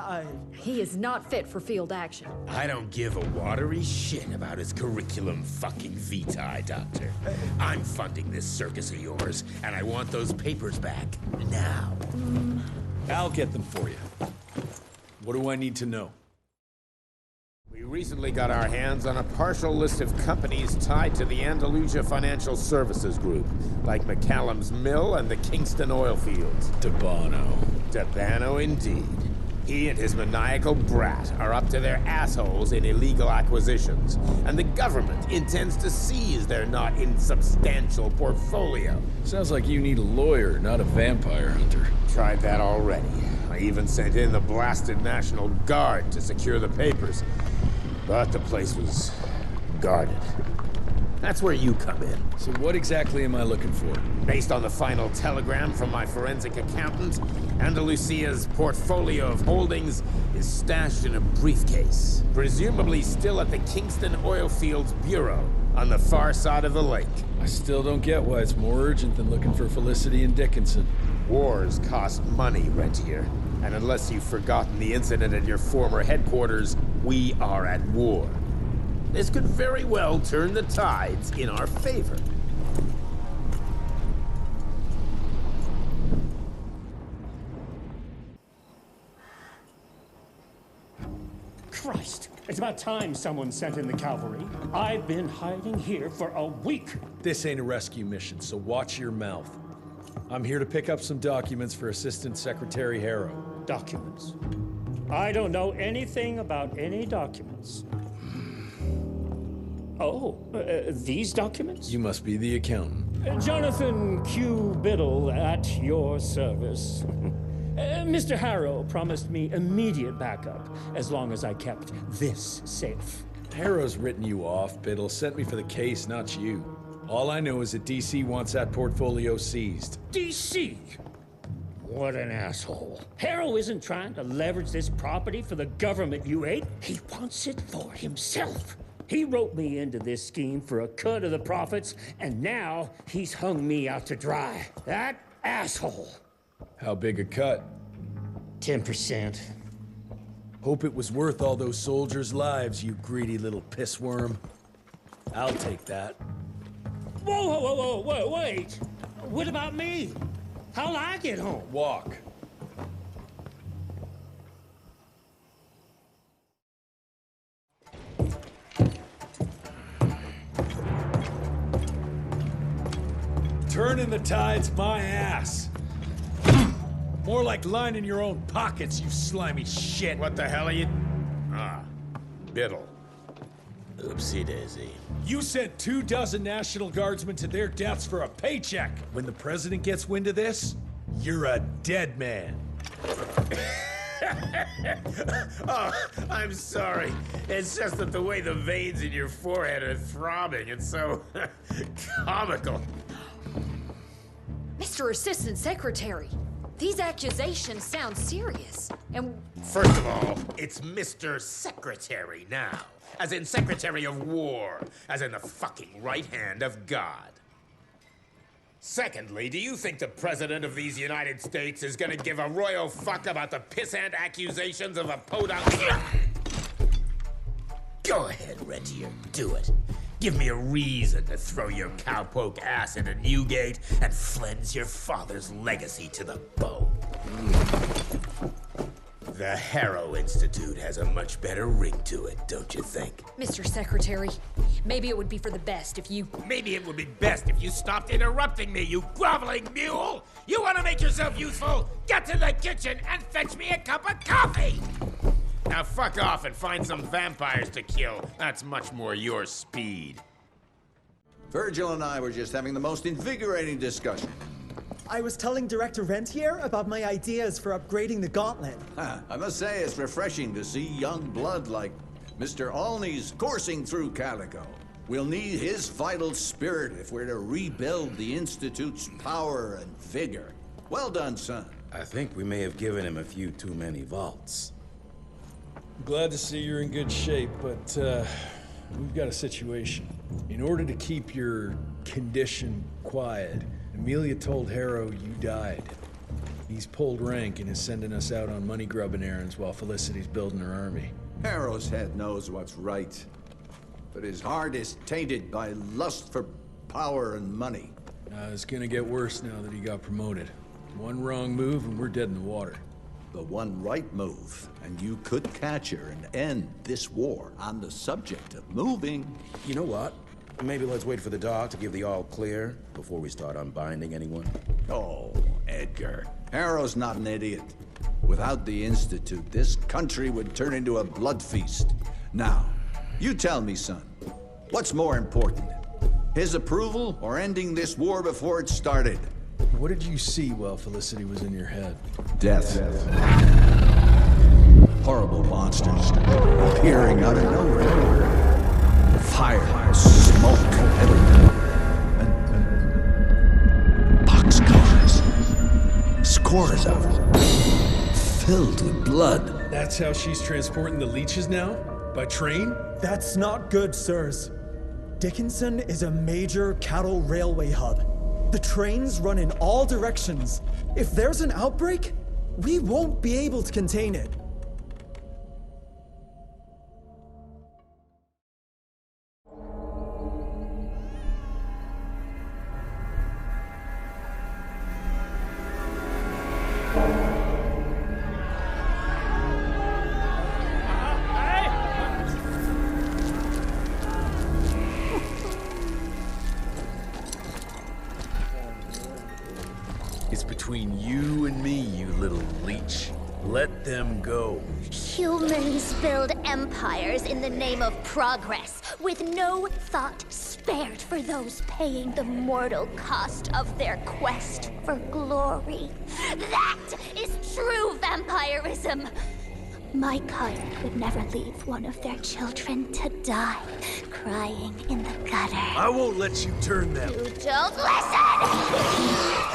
He is not fit for field action. I don't give a watery shit about his curriculum fucking vitae, Doctor. I'm funding this circus of yours, and I want those papers back now. I'll get them for you. What do I need to know? We recently got our hands on a partial list of companies tied to the Andalusia Financial Services Group, like McCallum's Mill and the Kingston oil fields. Debano indeed. He and his maniacal brat are up to their assholes in illegal acquisitions, and the government intends to seize their not insubstantial portfolio. Sounds like you need a lawyer, not a vampire hunter. Tried that already. I even sent in the blasted National Guard to secure the papers. But the place was guarded. That's where you come in. So what exactly am I looking for? Based on the final telegram from my forensic accountant, Andalusia's portfolio of holdings is stashed in a briefcase, presumably still at the Kingston Oil Fields Bureau on the far side of the lake. I still don't get why it's more urgent than looking for Felicity and Dickinson. Wars cost money, Rentier. And unless you've forgotten the incident at your former headquarters, we are at war. This could very well turn the tides in our favor. Christ, it's about time someone sent in the cavalry. I've been hiding here for a week. This ain't a rescue mission, so watch your mouth. I'm here to pick up some documents for Assistant Secretary Harrow. Documents? I don't know anything about any documents. Oh, these documents? You must be the accountant. Jonathan Q. Biddle at your service. Mr. Harrow promised me immediate backup as long as I kept this safe. Harrow's written you off. Biddle sent me for the case, not you. All I know is that DC wants that portfolio seized. DC? What an asshole. Harrow isn't trying to leverage this property for the government you ate. He wants it for himself. He wrote me into this scheme for a cut of the profits, and now he's hung me out to dry. That asshole. How big a cut? 10%. Hope it was worth all those soldiers' lives, you greedy little pissworm. I'll take that. Whoa, wait. What about me? How'll I get home? Walk. Turning the tide's my ass. More like lining your own pockets, you slimy shit. What the hell are you... Biddle. Oopsie daisy. You sent 24 National Guardsmen to their deaths for a paycheck. When the president gets wind of this, you're a dead man. Oh, I'm sorry. It's just that the way the veins in your forehead are throbbing, it's so comical. Mr. Assistant Secretary, these accusations sound serious. And First of all, it's Mr. Secretary now. As in Secretary of War. As in the fucking right hand of God. Secondly, do you think the President of these United States is gonna give a royal fuck about the pissant accusations of a podunk? Go ahead, Rentier, do it. Give me a reason to throw your cowpoke ass into Newgate and cleanse your father's legacy to the bone. The Harrow Institute has a much better ring to it, don't you think? Mr. Secretary, maybe it would be for the best if you... Maybe it would be best if you stopped interrupting me, you groveling mule! You want to make yourself useful? Get to the kitchen and fetch me a cup of coffee! Now fuck off and find some vampires to kill. That's much more your speed. Virgil and I were just having the most invigorating discussion. I was telling Director Rentier about my ideas for upgrading the gauntlet. I must say it's refreshing to see young blood like Mr. Olney's coursing through Calico. We'll need his vital spirit if we're to rebuild the Institute's power and vigor. Well done, son. I think we may have given him a few too many vaults. Glad to see you're in good shape, but we've got a situation. In order to keep your condition quiet, Amelia told Harrow you died. He's pulled rank and is sending us out on money-grubbing errands while Felicity's building her army. Harrow's head knows what's right, but his heart is tainted by lust for power and money. It's gonna get worse now that he got promoted. One wrong move and we're dead in the water. The one right move, and you could catch her and end this war. On the subject of moving... You know what? Maybe let's wait for the doc to give the all clear before we start unbinding anyone. Oh, Edgar. Harrow's not an idiot. Without the Institute, this country would turn into a blood feast. Now, you tell me, son, what's more important? His approval or ending this war before it started? What did you see while Felicity was in your head? Death. Horrible monsters appearing out of nowhere. Fire, smoke, everywhere. And boxcars. Scores of them. Filled with blood. That's how she's transporting the leeches now? By train? That's not good, sirs. Dickinson is a major cattle railway hub. The trains run in all directions. If there's an outbreak, we won't be able to contain it. It's between you and me, you little leech. Let them go. Humans build empires in the name of progress, with no thought spared for those paying the mortal cost of their quest for glory. That is true vampirism. My kind would never leave one of their children to die, crying in the gutter. I won't let you turn them. You don't listen!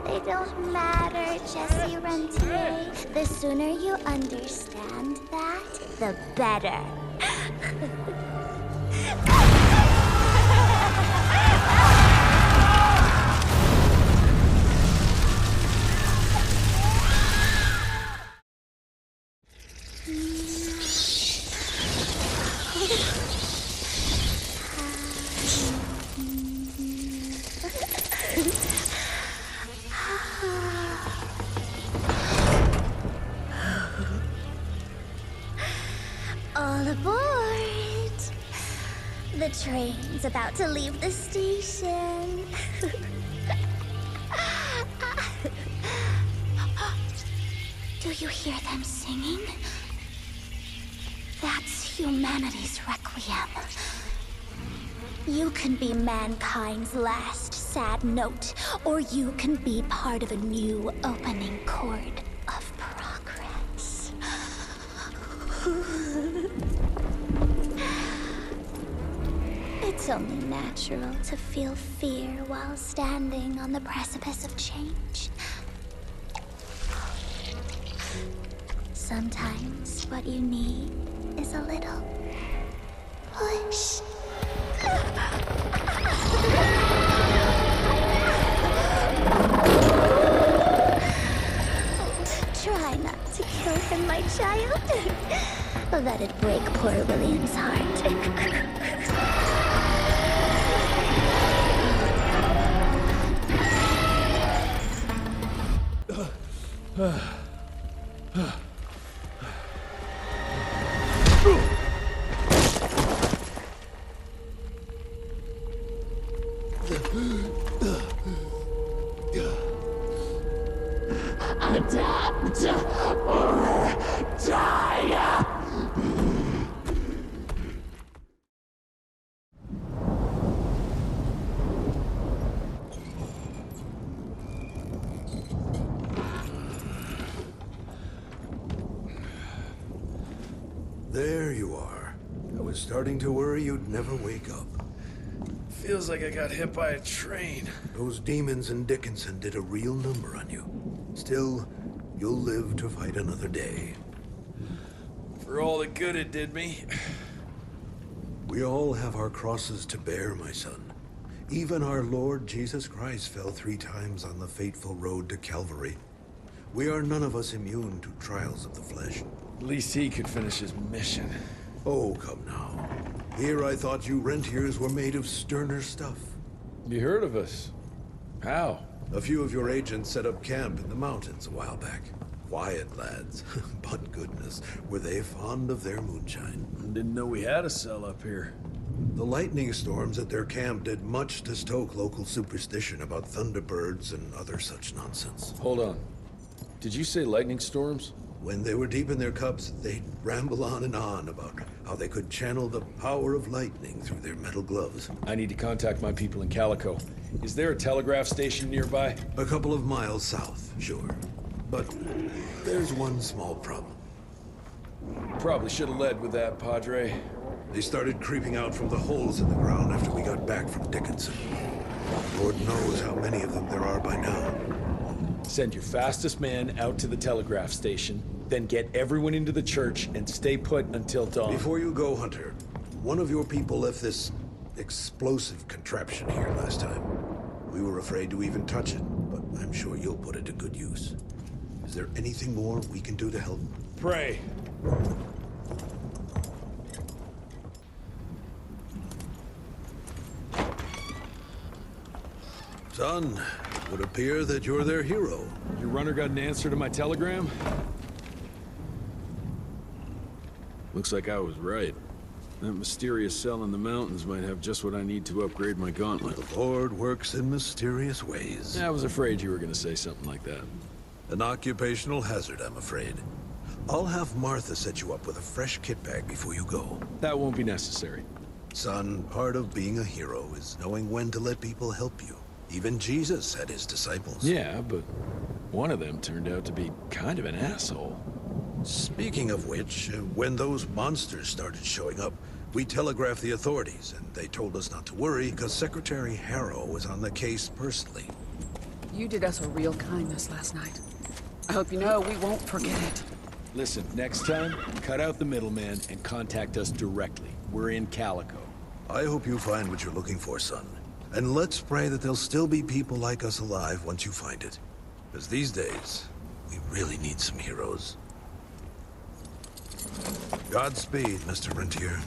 They don't matter, Jesse Rentier. The sooner you understand that, the better. All aboard! The train's about to leave the station. Do you hear them singing? That's Humanity's requiem. You can be mankind's last sad note, or you can be part of a new opening chord of progress. It's only natural to feel fear while standing on the precipice of change. Sometimes what you need is a little push. Try not to kill him, my child. Let it break poor William's heart. Adapt or die. There you are. I was starting to worry you'd never wake up. Feels like I got hit by a train. Those demons in Dickinson did a real number on you. Still, you'll live to fight another day. For all the good it did me. We all have our crosses to bear, my son. Even our Lord Jesus Christ fell 3 times on the fateful road to Calvary. We are none of us immune to trials of the flesh. At least he could finish his mission. Oh, come now. Here I thought you Rentiers were made of sterner stuff. You heard of us? How? A few of your agents set up camp in the mountains a while back. Quiet lads, but goodness, were they fond of their moonshine. Didn't know we had a cell up here. The lightning storms at their camp did much to stoke local superstition about thunderbirds and other such nonsense. Hold on. Did you say lightning storms? When they were deep in their cups, they'd ramble on and on about how they could channel the power of lightning through their metal gloves. I need to contact my people in Calico. Is there a telegraph station nearby? A couple of miles south, sure. But there's one small problem. Probably should have led with that, Padre. They started creeping out from the holes in the ground after we got back from Dickinson. Lord knows how many of them there are by now. Send your fastest man out to the telegraph station, then get everyone into the church and stay put until dawn. Before you go, Hunter, one of your people left this explosive contraption here last time. We were afraid to even touch it, but I'm sure you'll put it to good use. Is there anything more we can do to help? Pray. Son, it would appear that you're their hero. Your runner got an answer to my telegram? Looks like I was right. That mysterious cell in the mountains might have just what I need to upgrade my gauntlet. The Lord works in mysterious ways. I was afraid you were going to say something like that. An occupational hazard, I'm afraid. I'll have Martha set you up with a fresh kit bag before you go. That won't be necessary. Son, part of being a hero is knowing when to let people help you. Even Jesus had his disciples. Yeah, but one of them turned out to be kind of an asshole. Speaking of which, when those monsters started showing up, we telegraphed the authorities, and they told us not to worry because Secretary Harrow was on the case personally. You did us a real kindness last night. I hope you know we won't forget it. Listen, next time, cut out the middleman and contact us directly. We're in Calico. I hope you find what you're looking for, son. And let's pray that there'll still be people like us alive once you find it. Because these days, we really need some heroes. Godspeed, Mr. Rentier.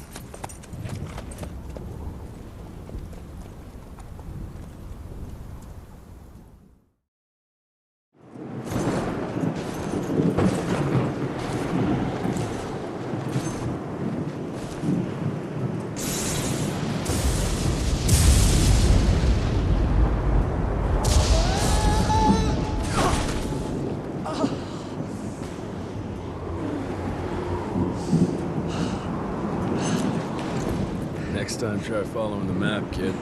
time try following the map, kid.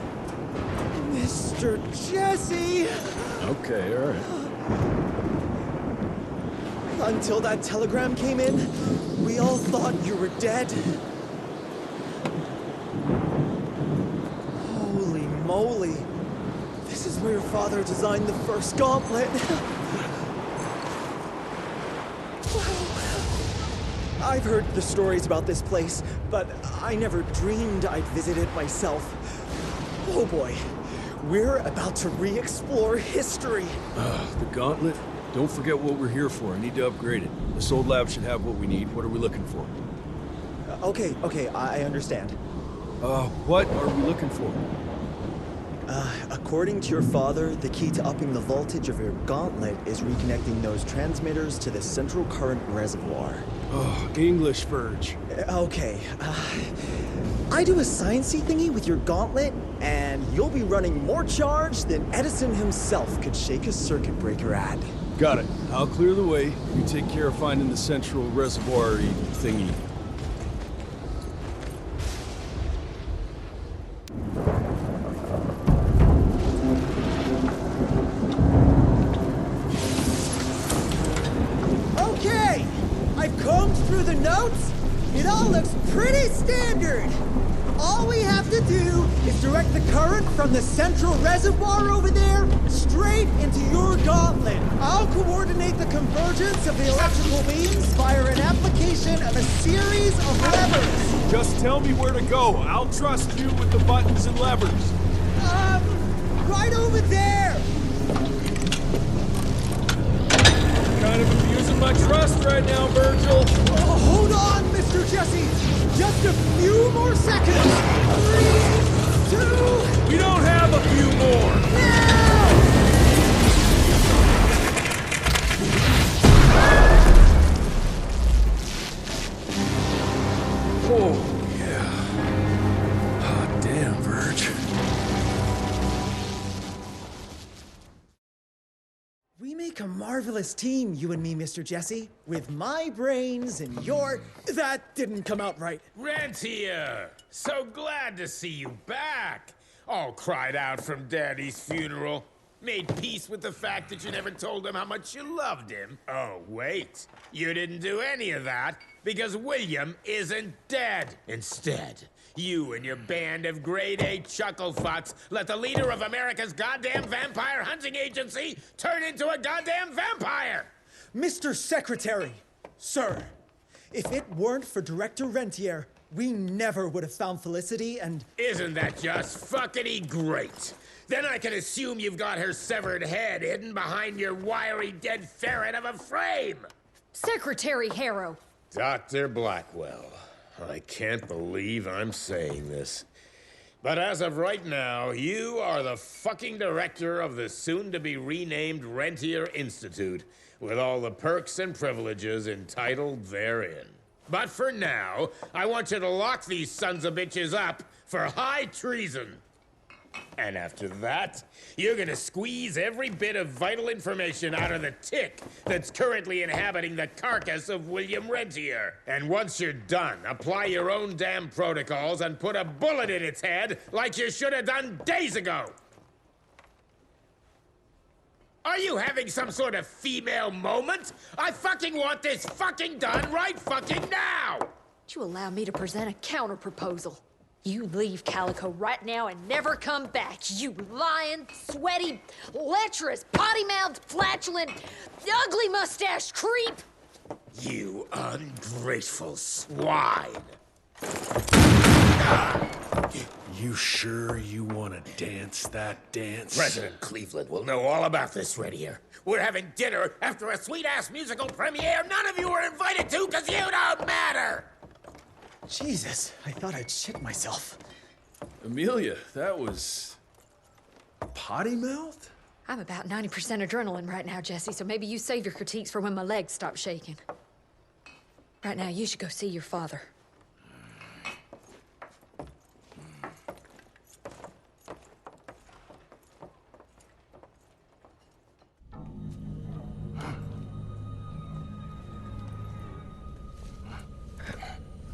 Mr. Jesse! Okay, all right. Until that telegram came in, we all thought you were dead. Holy moly. This is where your father designed the first gauntlet. I've heard the stories about this place, but I never dreamed I'd visit it myself. Oh boy, we're about to re-explore history. The gauntlet? Don't forget what we're here for. I need to upgrade it. This old lab should have what we need. What are we looking for? Okay, I understand. What are we looking for? According to your father, the key to upping the voltage of your gauntlet is reconnecting those transmitters to the central current reservoir. Oh, English verge. Okay. I do a sciencey thingy with your gauntlet, and you'll be running more charge than Edison himself could shake a circuit breaker at. Got it. I'll clear the way. You take care of finding the central reservoir-y thingy. Okay! I've combed through the notes. It all looks pretty standard. All we have to do is direct the current from the central reservoir over there straight into your gauntlet. I'll coordinate the convergence of the electrical beams via an application of a series of levers. Just tell me where to go. I'll trust you with the buttons and levers. Right over there. Kind of abusing my trust right now, Virgil. Oh, hold on, Mr. Jesse. Just a few more seconds. 3, 2... We don't have a few more. Now! Oh, yeah. Hot damn, Virg. We make a marvelous team, you and me, Mr. Jesse. With my brains and your... That didn't come out right. Rentier! So glad to see you back! All cried out from Daddy's funeral. Made peace with the fact that you never told him how much you loved him. Oh, wait. You didn't do any of that because William isn't dead. Instead, you and your band of grade-A chuckle fucks let the leader of America's goddamn vampire hunting agency turn into a goddamn vampire! Mr. Secretary, sir, if it weren't for Director Rentier, we never would have found Felicity and... Isn't that just fuckity great? Then I can assume you've got her severed head hidden behind your wiry dead ferret of a frame! Secretary Harrow! Dr. Blackwell, I can't believe I'm saying this. But as of right now, you are the fucking director of the soon-to-be-renamed Rentier Institute, with all the perks and privileges entitled therein. But for now, I want you to lock these sons of bitches up for high treason. And after that, you're gonna squeeze every bit of vital information out of the tick that's currently inhabiting the carcass of William Rentier. And once you're done, apply your own damn protocols and put a bullet in its head like you should have done days ago. Are you having some sort of female moment? I fucking want this fucking done right fucking now! Would you allow me to present a counter-proposal? You leave Calico right now and never come back, you lying, sweaty, lecherous, potty-mouthed, flatulent, ugly mustached creep! You ungrateful swine! You sure you want to dance that dance? President Cleveland will know all about this right here. We're having dinner after a sweet-ass musical premiere none of you were invited to because you don't matter! Jesus, I thought I'd shit myself. Amelia, that was... potty-mouthed? I'm about 90% adrenaline right now, Jesse, so maybe you save your critiques for when my legs stop shaking. Right now, you should go see your father.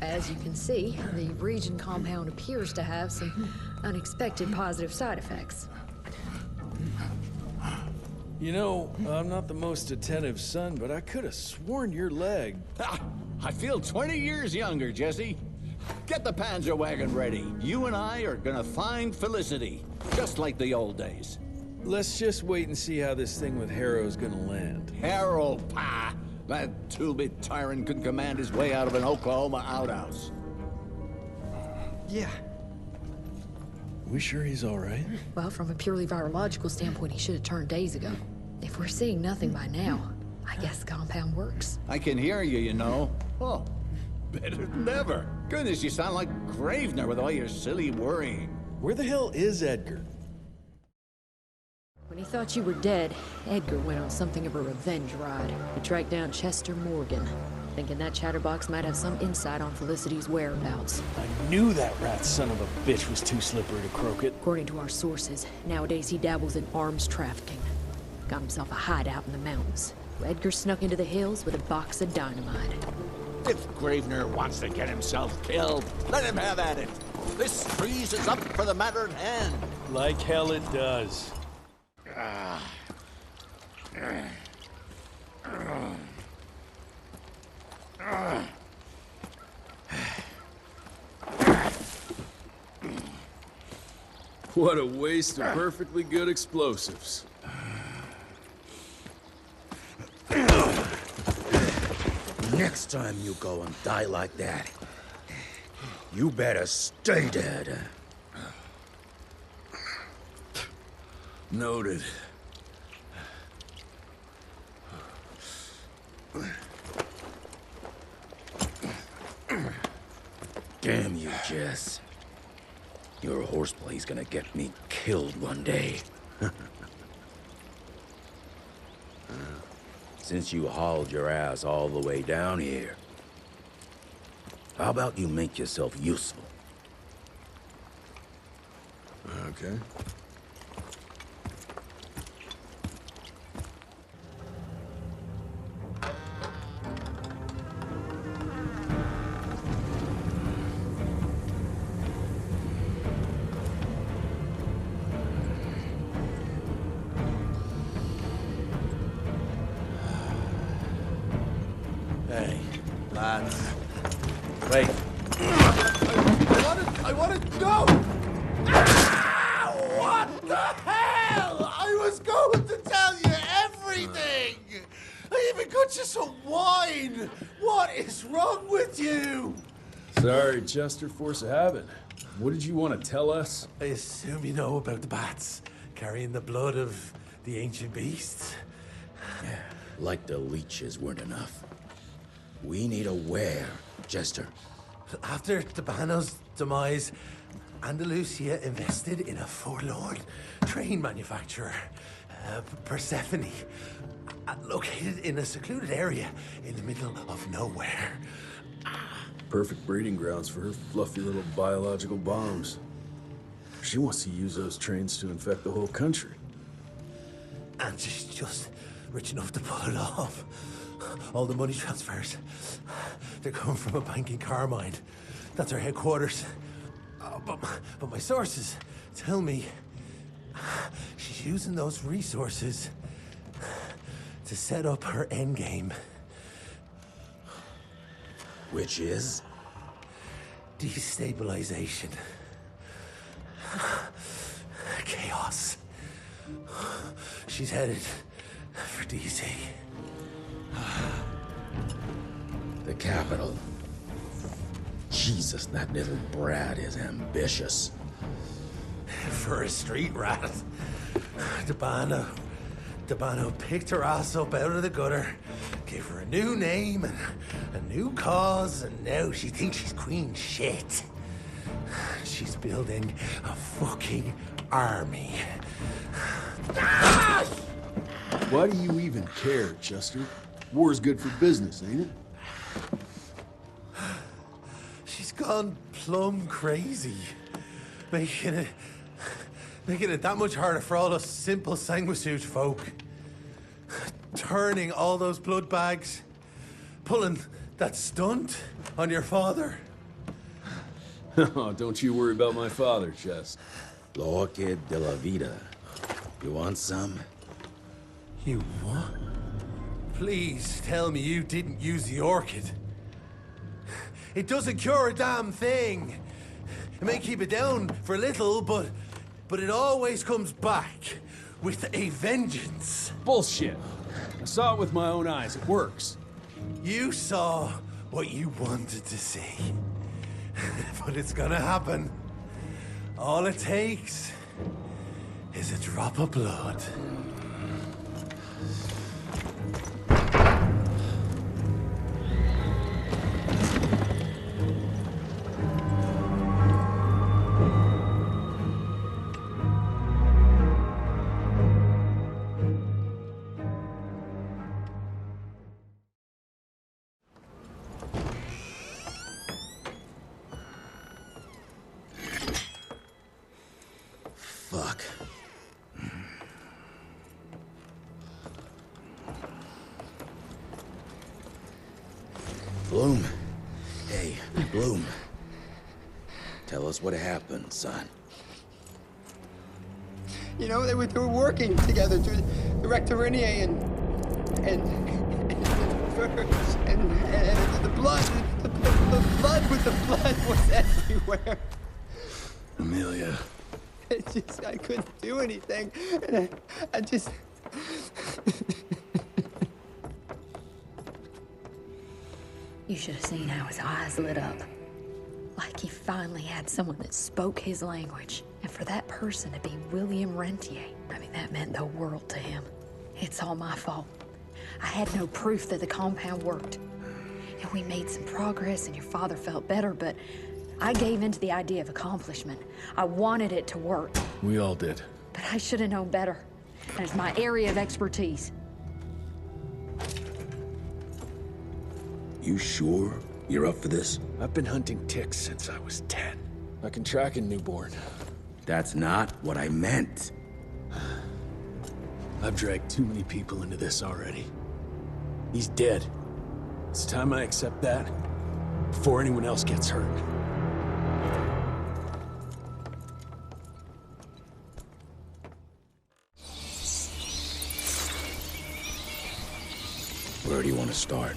As you can see, the region compound appears to have some unexpected positive side effects. You know, I'm not the most attentive son, but I could have sworn your leg... I feel 20 years younger, Jesse. Get the Panzer wagon ready. You and I are gonna find Felicity, just like the old days. Let's just wait and see how this thing with Harrow's gonna land. Harrow, pa! That two-bit tyrant could command his way out of an Oklahoma outhouse. Yeah. We sure he's all right? Well, from a purely virological standpoint, he should have turned days ago. If we're seeing nothing by now, I guess the compound works. I can hear you, you know. Oh, better than ever. Goodness, you sound like Gravener with all your silly worrying. Where the hell is Edgar? When he thought you were dead, Edgar went on something of a revenge ride. He tracked down Chester Morgan, thinking that chatterbox might have some insight on Felicity's whereabouts. I knew that rat son of a bitch was too slippery to croak it. According to our sources, nowadays he dabbles in arms trafficking. Got himself a hideout in the mountains. Edgar snuck into the hills with a box of dynamite. If Gravener wants to get himself killed, let him have at it. This trees is up for the matter at hand. Like hell it does. What a waste of perfectly good explosives. Next time you go and die like that, you better stay dead. Noted. Damn you, Jess. Your horseplay's gonna get me killed one day. Since you hauled your ass all the way down here, how about you make yourself useful? Okay. Hey, lads. Wait. I wanna go! Ah, what the hell? I was going to tell you everything! I even got you some wine! What is wrong with you? Sorry, Chester, force of habit. What did you want to tell us? I assume you know about the bats, carrying the blood of the ancient beasts. Yeah, like the leeches weren't enough. We need a where, Chester. After Tabano's demise, Andalusia invested in a forlorn train manufacturer, Persephone, located in a secluded area in the middle of nowhere. Perfect breeding grounds for her fluffy little biological bombs. She wants to use those trains to infect the whole country. And she's just rich enough to pull it off. All the money transfers, they're coming from a bank in Carmine. That's her headquarters. But my sources tell me she's using those resources to set up her endgame. Which is? Destabilization. Chaos. She's headed for DC. The capital. Jesus, that little brat is ambitious. For a street rat. Tabano picked her ass up out of the gutter, gave her a new name and a new cause, and now she thinks she's queen shit. She's building a fucking army. Why do you even care, Chester? War's good for business, ain't it? She's gone plumb crazy, making it that much harder for all us simple sanguisuge folk. Turning all those blood bags, pulling that stunt on your father. Oh, don't you worry about my father, Chess. Orchid de la vida. You want some? You what? Please tell me you didn't use the orchid. It doesn't cure a damn thing. It may keep it down for a little, but it always comes back with a vengeance. Bullshit. I saw it with my own eyes. It works. You saw what you wanted to see. But it's gonna happen. All it takes is a drop of blood. Fuck. Bloom. Hey, Bloom. Tell us what happened, son. You know, they were working together to direct Rentier and the blood with the blood was everywhere. Amelia. I couldn't do anything. And I just... You should have seen how his eyes lit up. Like he finally had someone that spoke his language. And for that person to be William Rentier, I mean, that meant the world to him. It's all my fault. I had no proof that the compound worked. And we made some progress and your father felt better, but I gave in to the idea of accomplishment. I wanted it to work. We all did. But I should have known better. And it's my area of expertise. You sure you're up for this? I've been hunting ticks since I was 10. I can track a newborn. That's not what I meant. I've dragged too many people into this already. He's dead. It's time I accept that before anyone else gets hurt. Where do you want to start?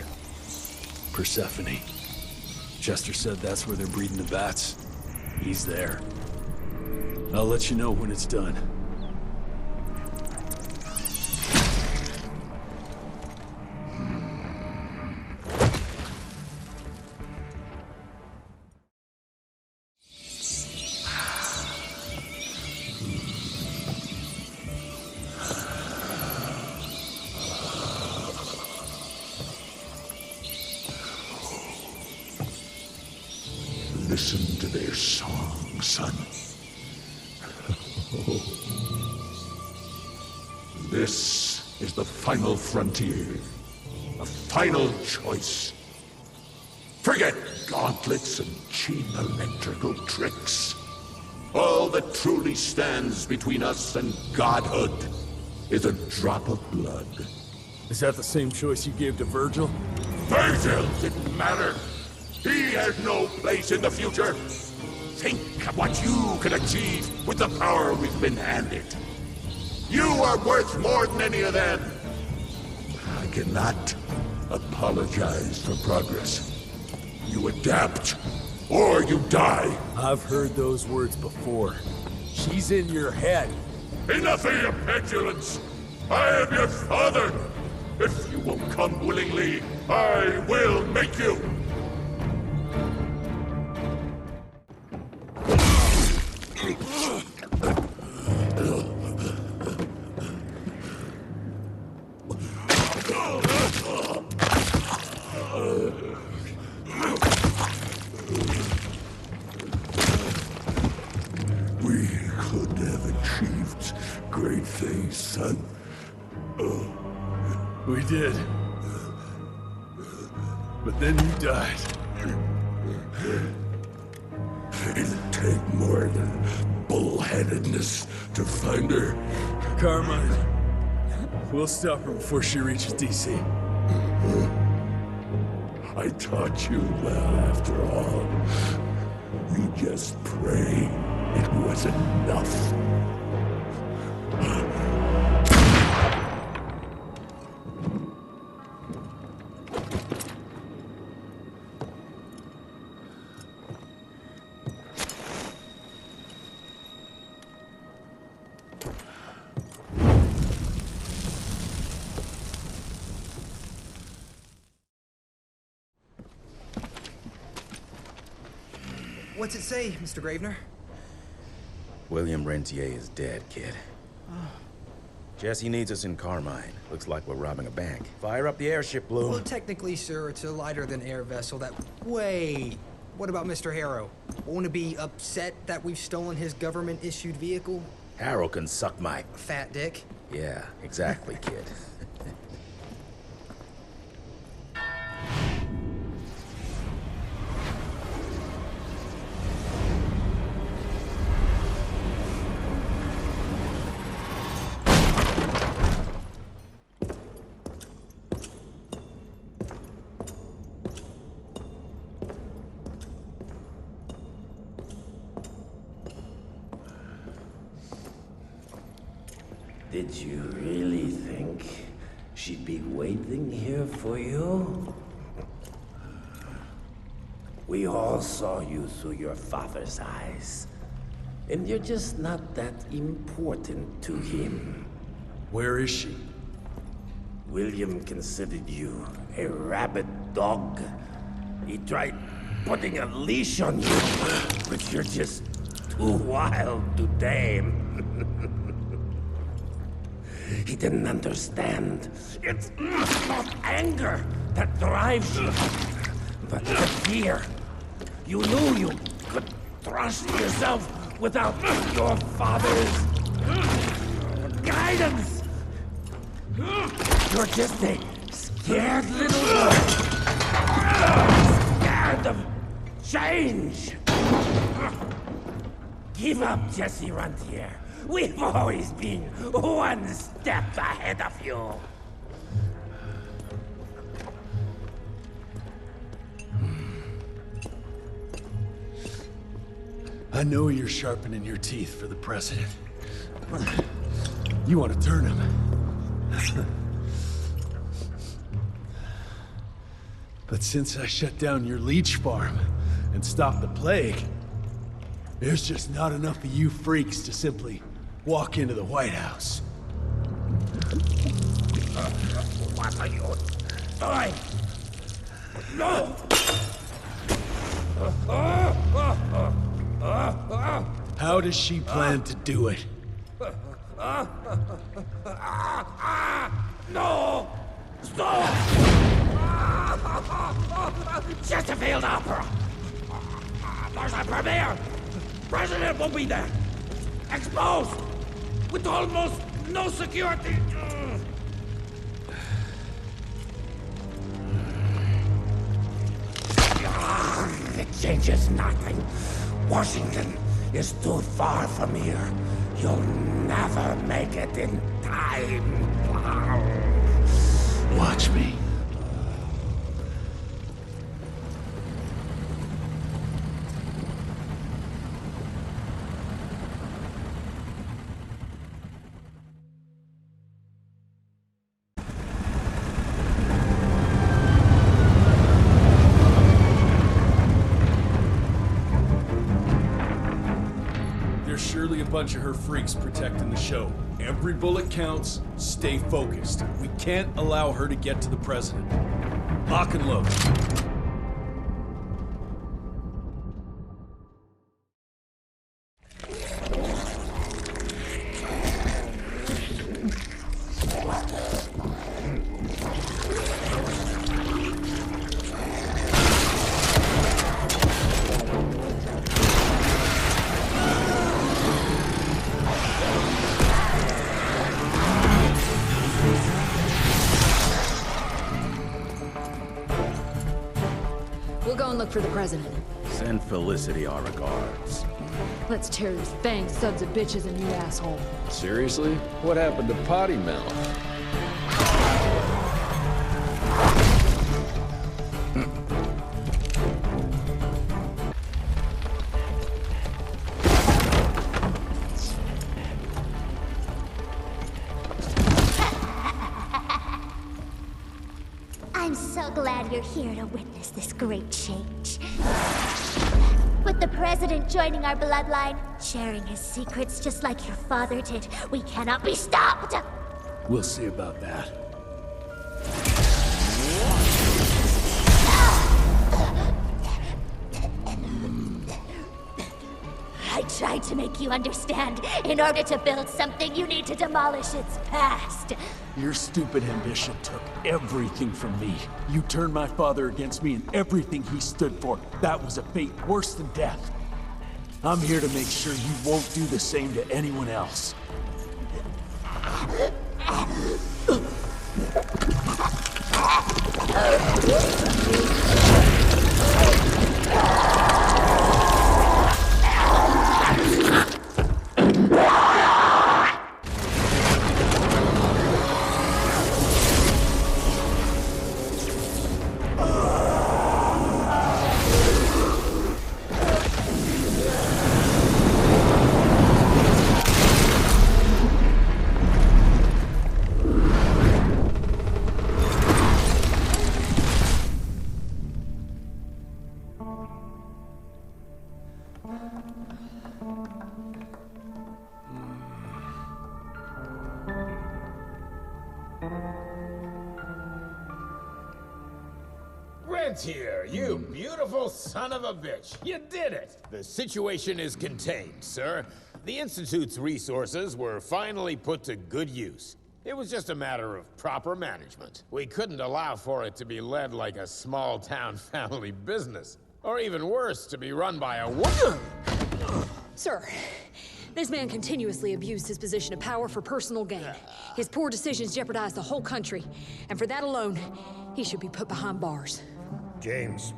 Persephone. Chester said that's where they're breeding the bats. He's there. I'll let you know when it's done. Listen to their song, son. This is the final frontier. A final choice. Forget gauntlets and cheap electrical tricks. All that truly stands between us and godhood is a drop of blood. Is that the same choice you gave to Virgil? Virgil didn't matter. He has no place in the future. Think of what you can achieve with the power we've been handed. You are worth more than any of them. I cannot apologize for progress. You adapt, or you die. I've heard those words before. She's in your head. Enough of your petulance. I am your father. If you won't come willingly, I will make you. We could have achieved great things, son. We did. But then you died. It'd take more than bullheadedness to find her. Carmine, we'll stop her before she reaches DC. I taught you well, after all. You just pray it was enough. What's it say, Mr. Gravener? William Rentier is dead, kid. Jesse needs us in Carmine. Looks like we're robbing a bank. Fire up the airship, Blue. Well, technically, sir, it's a lighter-than-air vessel that... Wait, what about Mr. Harrow? Won't it be upset that we've stolen his government-issued vehicle? Harrow can suck my... Fat dick? Yeah, exactly, kid. Did you really think she'd be waiting here for you? We all saw you through your father's eyes. And you're just not that important to him. Where is she? William considered you a rabid dog. He tried putting a leash on you, but you're just too wild to tame. He didn't understand. It's not anger that drives you, but the fear. You knew you could trust yourself without your father's guidance. You're just a scared little boy. Scared of change. Give up, Jesse Rentier. We've always been one step ahead of you. I know you're sharpening your teeth for the president. You want to turn him. But since I shut down your leech farm and stopped the plague, there's just not enough of you freaks to simply walk into the White House. What are you doing? No! How does she plan to do it? No! Stop! Chesterfield Opera! There's a premiere! President won't be there! Exposed! With almost no security! It changes nothing. Washington is too far from here. You'll never make it in time. Watch me. Surely a bunch of her freaks protecting the show. Every bullet counts. Stay focused. We can't allow her to get to the president. Lock and load. Look for the president. Send Felicity our regards. Let's tear these fang sons of bitches a new asshole. Seriously? What happened to Potty Mouth? glad you're here to witness this great change. With the President joining our bloodline, sharing his secrets just like your father did, we cannot be stopped! We'll see about that. I tried to make you understand. In order to build something, you need to demolish its past. Your stupid ambition took everything from me. You turned my father against me and everything he stood for. That was a fate worse than death. I'm here to make sure you won't do the same to anyone else. Rentier, you beautiful son of a bitch. You did it. The situation is contained, sir. The Institute's resources were finally put to good use. It was just a matter of proper management. We couldn't allow for it to be led like a small-town family business. Or even worse, to be run by a woman. Sir, this man continuously abused his position of power for personal gain. His poor decisions jeopardized the whole country. And for that alone, he should be put behind bars. James,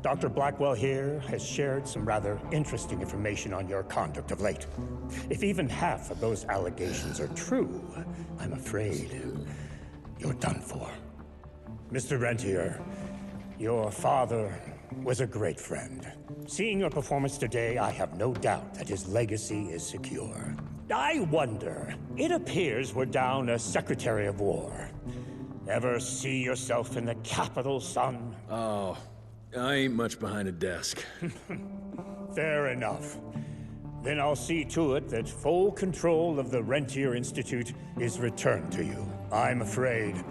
Dr. Blackwell here has shared some rather interesting information on your conduct of late. If even half of those allegations are true, I'm afraid you're done for. Mr. Rentier, your father was a great friend. Seeing your performance today, I have no doubt that his legacy is secure. I wonder, it appears we're down a Secretary of War. Ever see yourself in the Capitol, son? Oh, I ain't much behind a desk. Fair enough. Then I'll see to it that full control of the Rentier Institute is returned to you. I'm afraid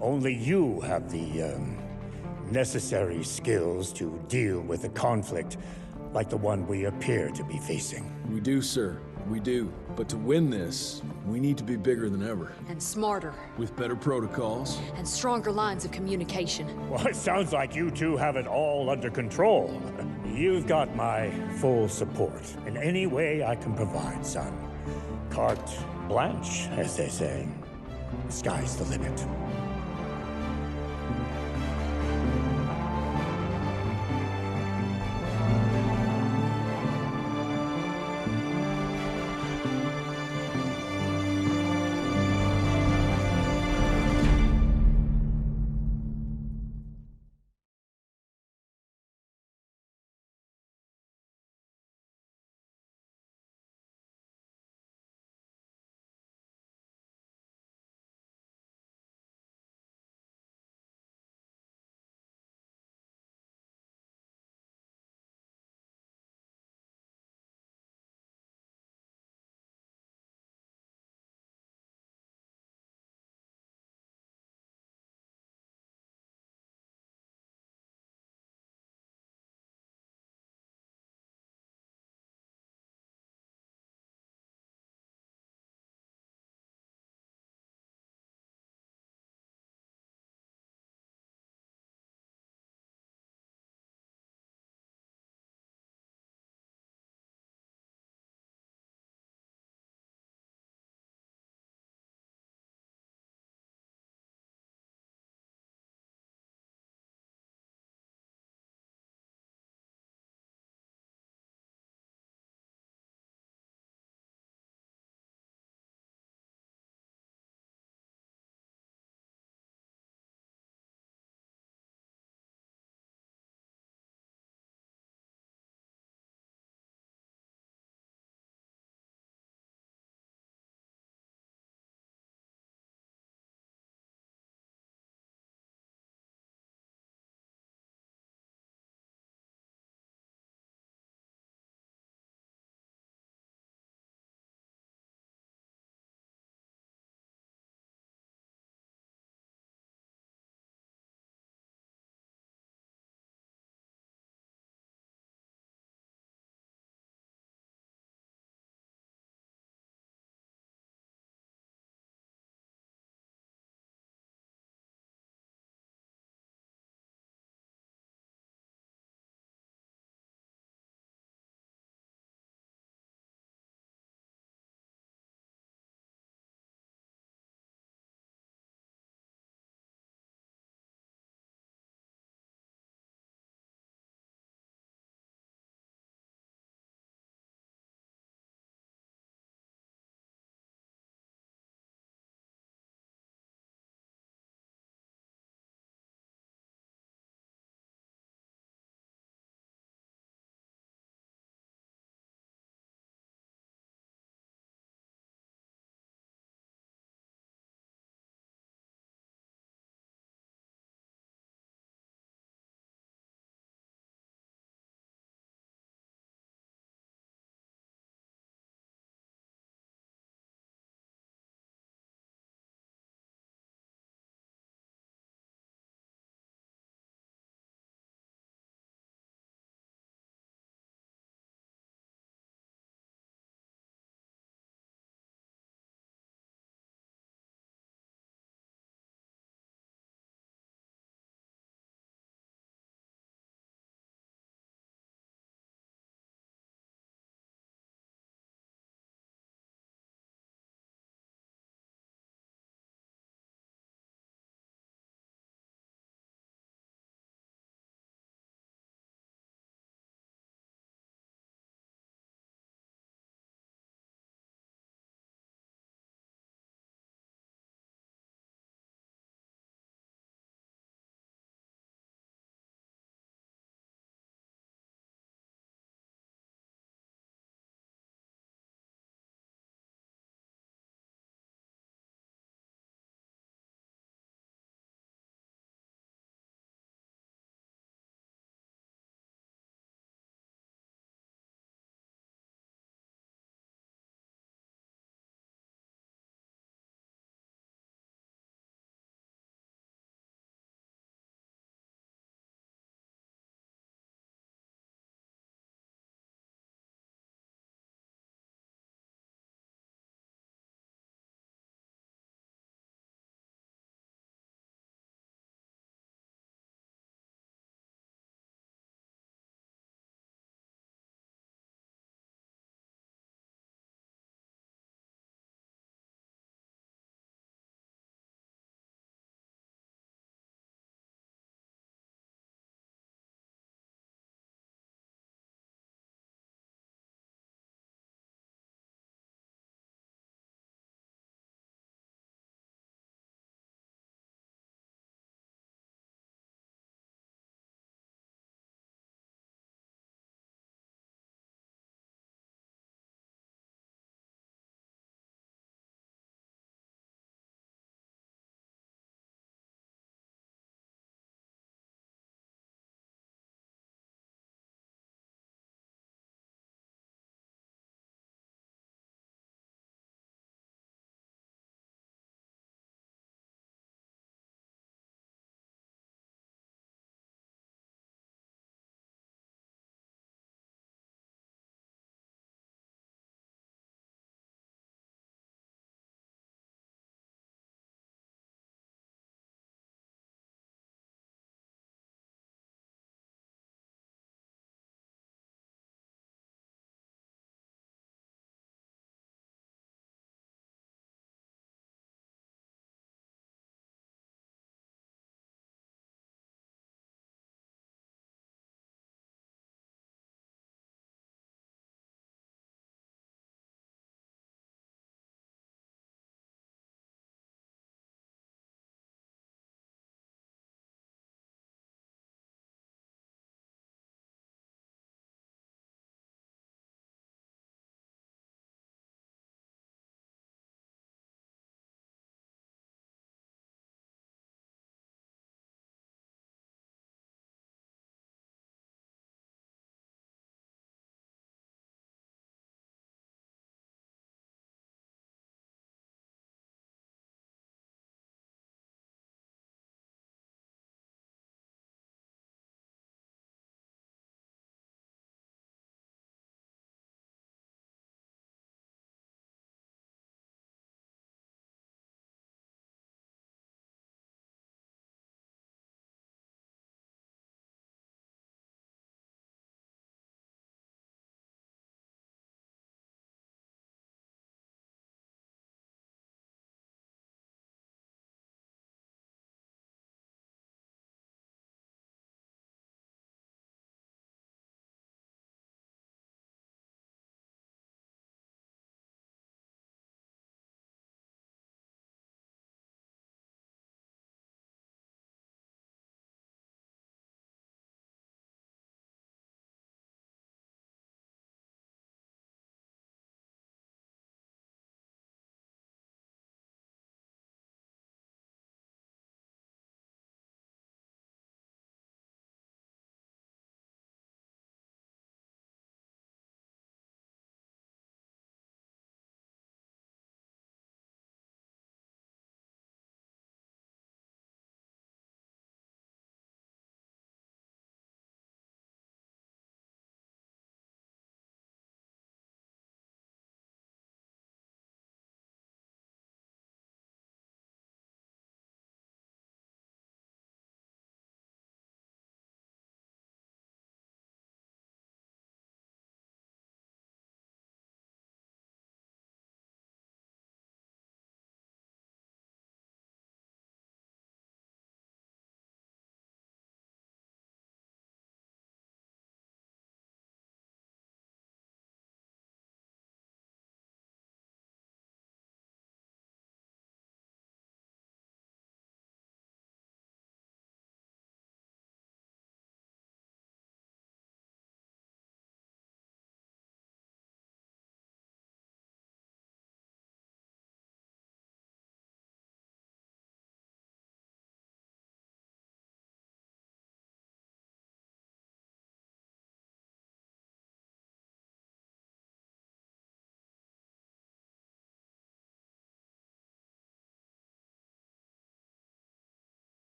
only you have the, necessary skills to deal with a conflict like the one we appear to be facing. We do, sir. We do. But to win this, we need to be bigger than ever. And smarter. With better protocols. And stronger lines of communication. Well, it sounds like you two have it all under control. You've got my full support in any way I can provide, son. Carte blanche, as they say. The sky's the limit.